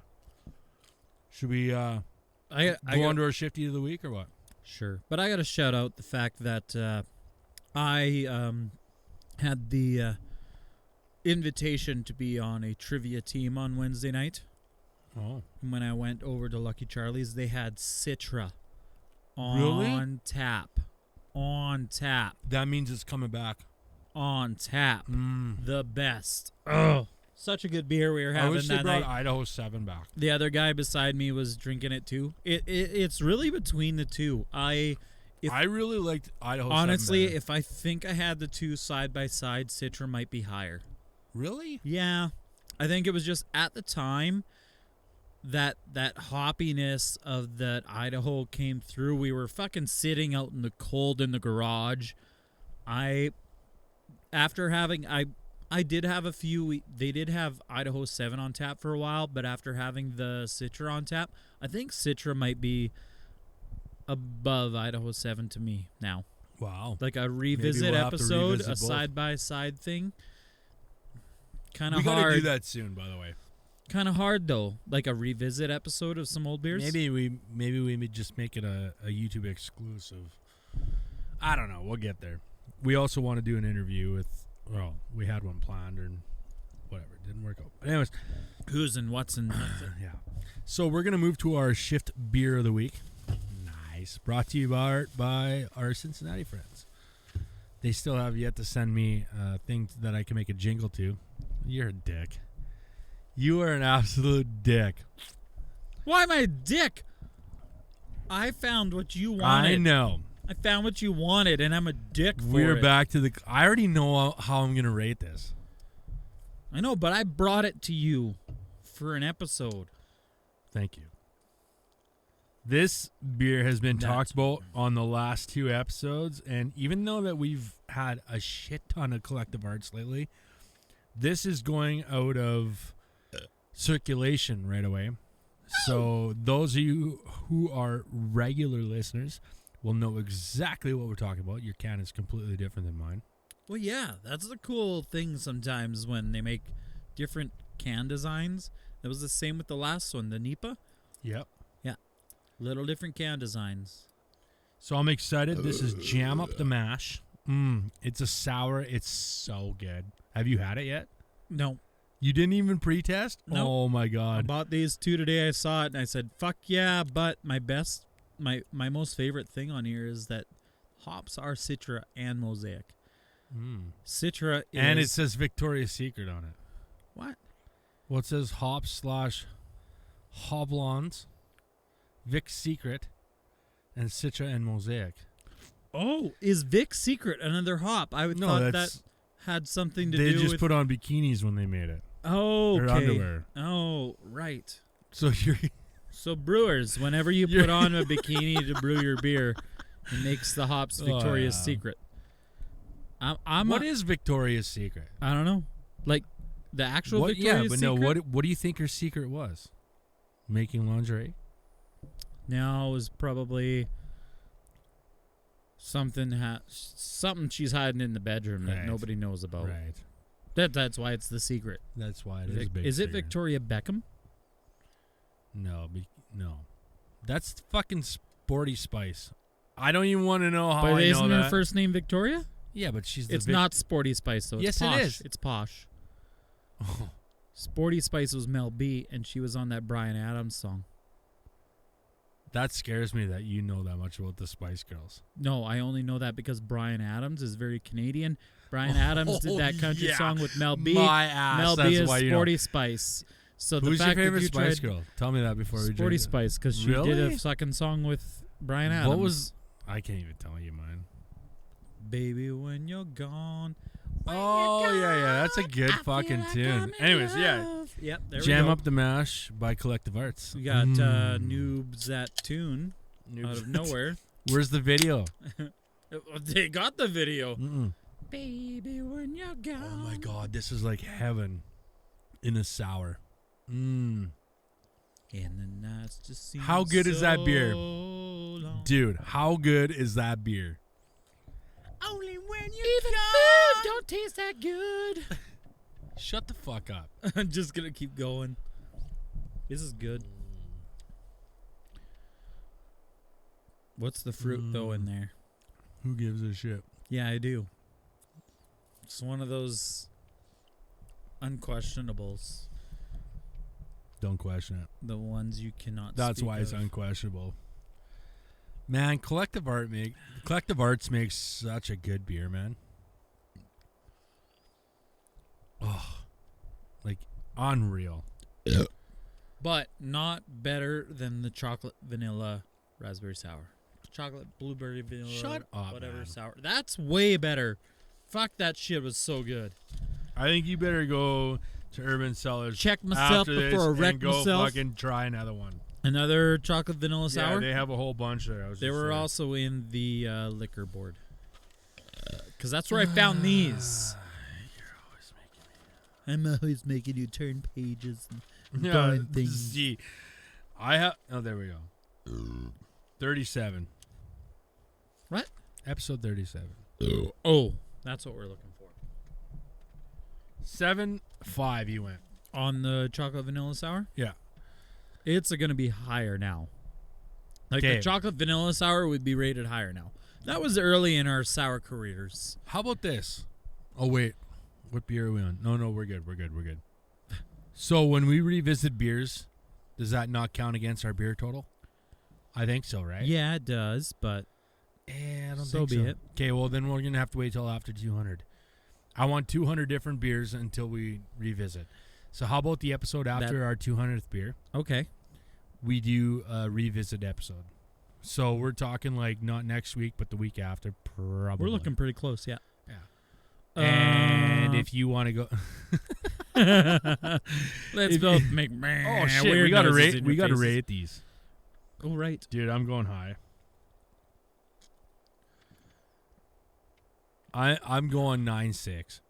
Should we go on to our shifty of the week or what? Sure. But I got to shout out the fact that I had the invitation to be on a trivia team on Wednesday night. Oh. When I went over to Lucky Charlie's, they had Citra Really? on tap. On tap. That means it's coming back. On tap. Mm. The best. Oh, such a good beer we were I having wish they that brought night. Idaho 7 back. The other guy beside me was drinking it too. It's really between the two. I really liked Idaho 7 Honestly, better. if I think I had the two side by side, Citra might be higher. Really? Yeah. I think it was just at the time that hoppiness of that Idaho came through. We were fucking sitting out in the cold in the garage. I did have a few. They did have Idaho 7 on tap for a while, but after having the Citra on tap, I think Citra might be above Idaho 7 to me now. Wow. Like a revisit we'll have to episode, revisit a both. side by side thing. Kind We of got to hard. do that soon, by the way. Kind of hard though, like a revisit episode of some old beers. Maybe we just make it a YouTube exclusive. I don't know. We'll get there. We also want to do an interview with. Well, we had one planned and whatever, it didn't work out. But anyways, Who's and what's and yeah. So we're gonna move to our shift beer of the week. Nice. Brought to you by our Cincinnati friends. They still have yet to send me things that I can make a jingle to. You're a dick. You are an absolute dick. Why am I a dick? I found what you wanted. I know. I found what you wanted, and I'm a dick for We're it. back to the. I already know how I'm gonna rate this. I know, but I brought it to you for an episode. Thank you. This beer has been That's- talked about on the last 2 episodes, and even though that we've had a shit ton of collective arts lately, this is going out of circulation right away. So those of you who are regular listeners will know exactly what we're talking about. Your can is completely different than mine. Well, yeah, that's the cool thing sometimes when they make different can designs. That was the same with the last one, the Nipa. Yep. Little different can designs. So I'm excited. This is Jam Up the Mash. It's a sour. It's so good. Have you had it yet? No. You didn't even pre-test? No. Oh my I god. bought these 2 today. I saw it and I said, fuck yeah, but my most favorite thing on here is that hops are Citra and Mosaic. Citra is... And it says Victoria's Secret on it. What? Well, it says hops / Hobblons, Vic's Secret, and Citra and Mosaic. Oh, is Vic's Secret another hop? I would No, thought that that's- had something to They do just with... put on bikinis when they made it. Oh, Their okay. underwear. Oh, right. So you're... So brewers, whenever you put on a bikini to brew your beer, it makes the hops Oh, Victoria's yeah. Secret. What is Victoria's Secret? I don't know. Like the actual What, Victoria's yeah, but Secret? no, what do you think her secret was? Making lingerie? No, it was probably something she's hiding in the bedroom that Right. nobody knows about. Right. That's why it's the secret. That's why it is a big Is it secret. Victoria Beckham? No, no. That's fucking Sporty Spice. I don't even want to know how But I know isn't her that. first name Victoria? Yeah, but she's the It's not Sporty Spice though. It's Yes, it posh. is. It's posh. Oh, Sporty Spice was Mel B, and she was on that Bryan Adams song. that scares me that you know that much about the Spice Girls. No, I only know that because Bryan Adams is very Canadian. Bryan Adams did that country yeah. song with Mel B. My ass. Mel That's B is why you know. Sporty Spice. So the Who's your fact favorite that you Spice tried Girl? Tell me that before we Sporty drink it. Spice, because she did Really? a fucking song with Bryan Adams. What was... I can't even tell you mine. Baby, when you're gone. Oh, yeah. That's a good fucking tune. Anyways, yeah. Yep, there Jam we go. Up the Mash by Collective Arts. We got Noobs at Tune out of nowhere. Where's the video? They got the video. Mm-mm. Baby, when you're gone. Oh my god, this is like heaven in a sour. And the nights just seem How good is that beer? so long. Dude, how good is that beer? Only when you're gone. Don't taste that good. Shut the fuck up. I'm just gonna keep going. This is good. What's the fruit though in there? Who gives a shit? Yeah, I do. It's one of those unquestionables. Don't question it. The ones you cannot. That's speak why it's of. unquestionable. Man, Collective Arts makes such a good beer, man. Oh, like unreal. But not better than the chocolate vanilla raspberry sour. Chocolate blueberry vanilla. Shut up, whatever man. sour. That's way better. Fuck, that shit was so good. I think you better go to Urban Cellars. Check myself after this before I wreck and go myself. fucking try another one. Another chocolate vanilla Yeah, sour. they have a whole bunch there. They were also in the liquor board. Because that's where I found these. I'm always making you turn pages and find things. See, I have. Oh, there we go. 37. What? Episode 37. Oh, that's what we're looking for. 7.5. You went. On the chocolate vanilla sour? Yeah. It's going to be higher now. Like the Okay. chocolate vanilla sour would be rated higher now. That was early in our sour careers. How about this? Oh wait, what beer are we on? No, we're good. We're good. So when we revisit beers, does that not count against our beer total? I think so, right? Yeah, it does, but I don't So think be so. it. Okay, well then we're gonna have to wait till after 200. I want 200 different beers until we revisit. So how about the episode after our 200th beer? okay. We do a revisit episode So we're talking like not next week, but the week after, probably. We're looking pretty close, yeah. Yeah. And if you want to go, let's both make oh shit, weird we gotta noises rate. in We your gotta faces. rate these, Oh right. dude. I'm going high. I'm going 9.6.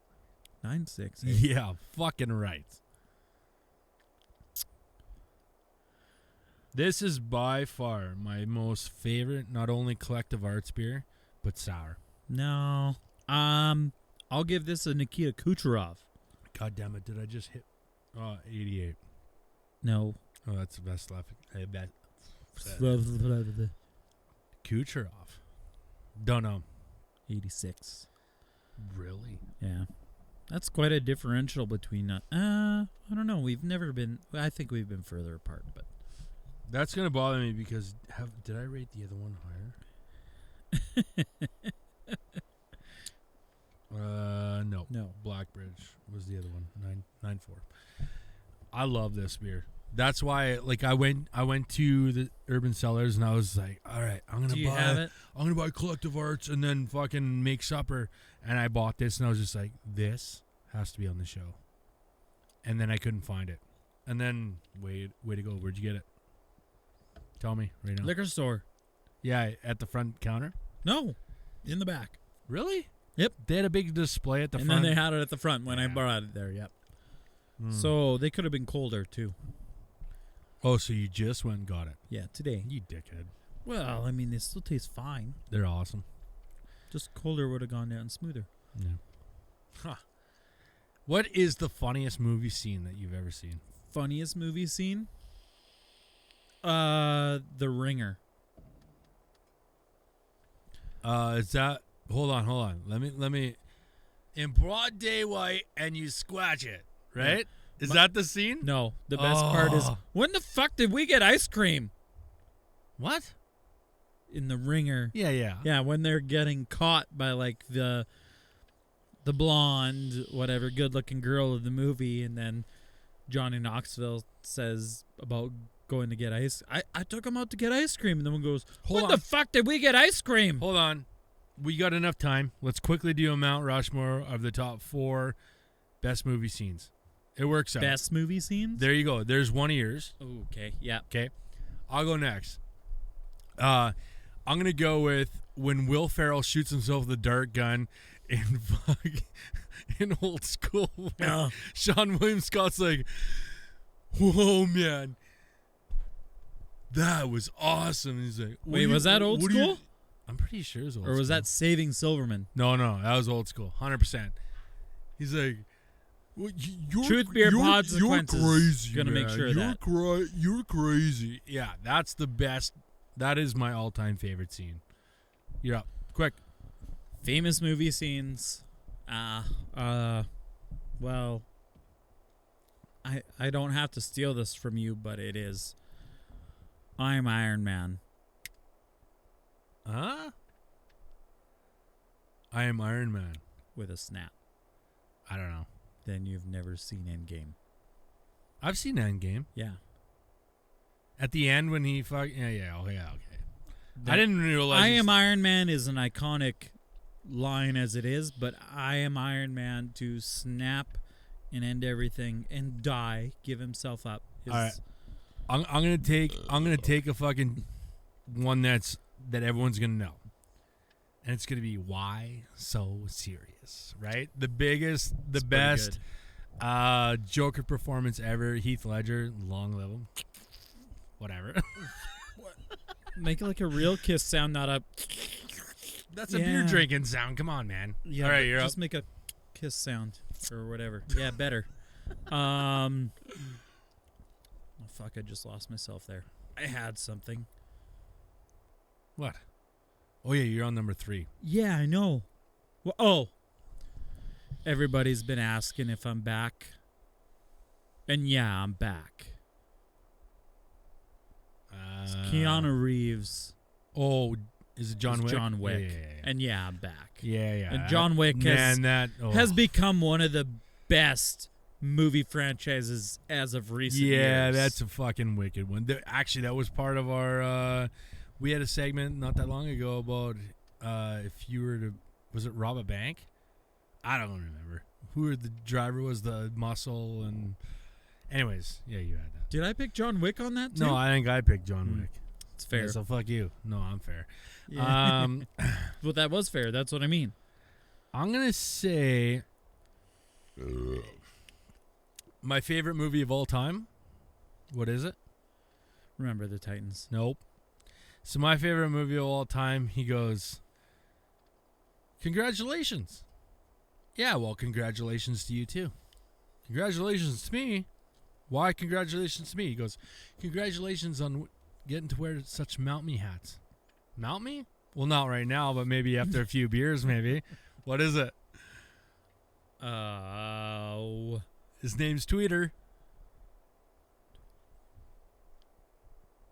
9.6. Eh? Yeah, fucking right. This is by far my most favorite, not only collective arts beer, but sour. No. I'll give this a Nikita Kucherov. God damn it! Did I just hit? 88. No. Oh, that's the best left. I bet. Kucherov. Don't know. 86. Really? Yeah. That's quite a differential between I don't know. We've never been I think we've been further apart, but That's gonna bother me because did I rate the other one higher? No. No. Blackbridge was the other one. 9.4. I love this beer. That's why, like, I went to the Urban Cellars and I was like, all right, I'm gonna buy Collective Arts and then fucking make supper. And I bought this and I was just like, this has to be on the show. And then I couldn't find it. And then way to go. Where'd you get it? Tell me right now. Liquor store. Yeah, at the front counter. No. In the back. Really? Yep. They had a big display at the And front. then they had it at the front when I Yeah. brought it there, yep. Mm. So they could have been colder too. Oh, so you just went and got it? Yeah, today. You dickhead. Well, I mean, they still taste fine. They're awesome. Just colder would have gone down smoother. Yeah. Huh. What is the funniest movie scene that you've ever seen? Funniest movie scene? The Ringer. Is that? Hold on. Let me. In broad daylight, and you squash it, right? Is that the scene? No, the best part is, Oh. when the fuck did we get ice cream? What? In The Ringer. Yeah. Yeah, when they're getting caught by like the blonde, whatever, good-looking girl of the movie, and then Johnny Knoxville says about going to get ice. I took him out to get ice cream, and the one goes, Hold "When on. the fuck did we get ice cream?" Hold on. We got enough time. Let's quickly do a Mount Rushmore of the top 4 best movie scenes. It works out. Best movie scenes. There you go. There's one of yours. Oh, okay, yeah. Okay. I'll go next. I'm going to go with when Will Ferrell shoots himself with a dart gun in in Old School. Oh. Sean William Scott's like, whoa, man. That was awesome. He's like, what Wait, do you- was that Old what do you- School? I'm pretty sure it was Old Or was School. that Saving Silverman? No, that was Old School. 100%. He's like, well, Truth Beer Consequences. You're crazy, Gonna make man. sure of that. You're crazy. Yeah, that's the best. That is my all-time favorite scene. You're up. Quick. Famous movie scenes. Well, I don't have to steal this from you, but it is. I'm Iron Man. Huh? I am Iron Man. With a snap. I don't know. Then you've never seen Endgame. I've seen Endgame. Yeah. At the end when he okay. I didn't realize. I am Iron Man is an iconic line as it is, but I am Iron Man to snap and end everything and die, give himself up. All right. I'm gonna take a fucking one that everyone's gonna know, and it's gonna be why so serious, right? The biggest, the It's pretty best Joker performance ever. Heath Ledger, long live him. Whatever. Make it like a real kiss sound, not a. That's a beer drinking sound. Come on, man. Yeah, All right, but you're just up. make a kiss sound or whatever. Yeah, better. Oh fuck! I just lost myself there. I had something. What? Oh yeah, you're on number 3. Yeah, I know. Well, everybody's been asking if I'm back, and yeah, I'm back. It's Keanu Reeves. Oh, is it John It's Wick? John Wick. Yeah. And yeah, I'm back. Yeah. And John Wick has become one of the best movie franchises as of recent years. Yeah, that's a fucking wicked one. Actually, that was part of our We had a segment not that long ago about if you were to, was it rob a bank? I don't remember. Who the driver was, the muscle, and anyways, yeah, you had that. Did I pick John Wick on that too? No, I think I picked John Wick. It's fair. Yeah, so fuck you. No, I'm fair. Yeah. Well, that was fair. That's what I mean. I'm gonna say my favorite movie of all time. What is it? Remember the Titans. Nope. So my favorite movie of all time, he goes, congratulations. Yeah, well, congratulations to you too. Congratulations to me. Why congratulations to me? He goes, congratulations on getting to wear such Mount Me hats. Mount Me? Well, not right now, but maybe after a few beers, maybe. What is it? His name's Tweeter.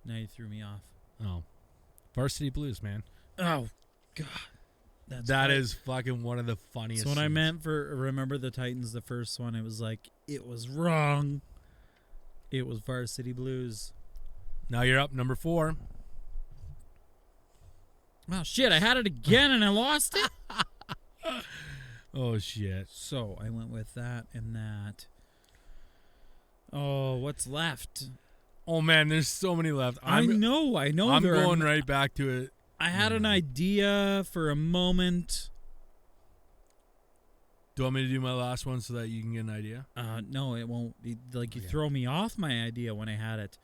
Now you threw me off. Oh. Varsity Blues, man. Oh, God. That is fucking one of the funniest. That's what I scenes. meant for Remember the Titans, the first one. It was like, it was wrong. It was Varsity Blues. Now you're up, number 4. Oh, shit. I had it again and I lost it. Oh, shit. So I went with that and that. Oh, what's left? Oh, man, there's so many left. I know. I'm there going are, right back to it. I had an idea for a moment. Do you want me to do my last one so that you can get an idea? No, it won't. You Okay. throw me off my idea when I had it.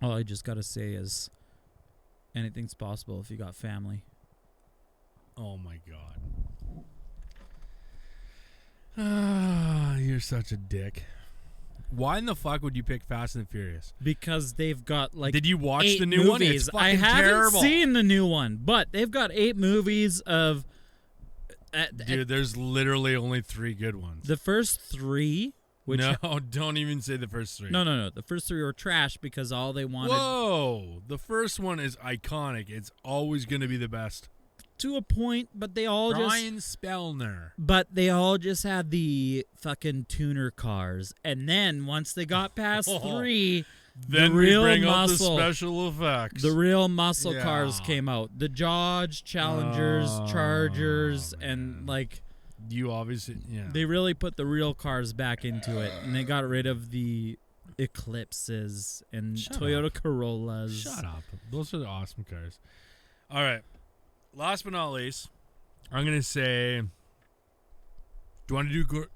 All I just got to say is anything's possible if you got family. Oh, my God. You're such a dick. Why in the fuck would you pick Fast and Furious? Because they've got like Did you watch 8 the new one? movies. It's fucking I haven't terrible. seen the new one, but they've got 8 movies of. Dude, there's literally only 3 good ones. The first 3, which no, don't even say the first 3. no, the first 3 were trash because all they wanted Whoa! The first one is iconic. It's always going to be the best. to a point, but they all Brian Spellner. But they all just had the fucking tuner cars, and then once they got past 3, Then the real we bring muscle, up the special effects. the real muscle Yeah. cars came out. The Dodge Challengers, Oh, Chargers, man. and like You obviously, yeah. they really put the real cars back into it, and they got rid of the Eclipses and Shut Toyota up. Corollas. Shut up. Those are the awesome cars. All right. Last but not least, I'm going to say, do you want to do,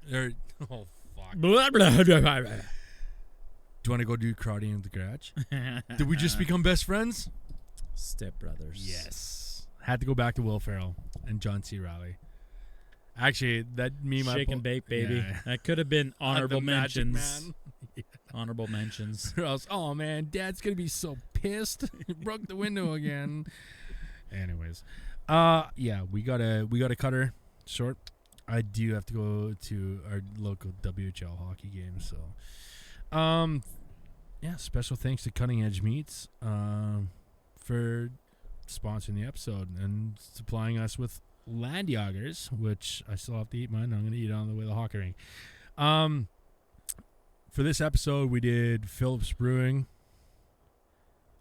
oh, fuck. Blah, blah, blah, blah. Do you want to go do karate in the garage? Did we just become best friends? Step Brothers? Yes. Had to go back to Will Ferrell and John C. Reilly. Actually, that me, my Shake and bake, baby. Yeah. That could have been honorable The Magic mentions. Man. Honorable mentions. Or else, oh man, Dad's gonna be so pissed. He broke the window again. Anyways, yeah, we gotta cut her short. I do have to go to our local WHL hockey game, so yeah. Special thanks to Cutting Edge Meats for sponsoring the episode and supplying us with land yagers, which I still have to eat mine. I'm gonna eat it on the way to the hockey rink. For this episode, we did Phillips Brewing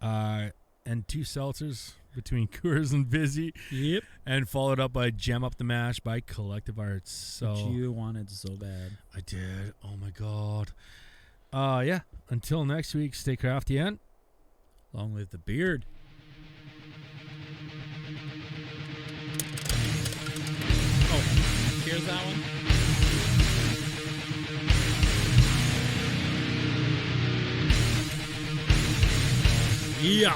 and 2 seltzers between Coors and Vizzy, Yep. and followed up by Jam Up the Mash by Collective Arts. So Which you wanted so bad. I did. Oh my god. Yeah. Until next week, stay crafty and Long live the beard. Oh, here's that one. Yeah.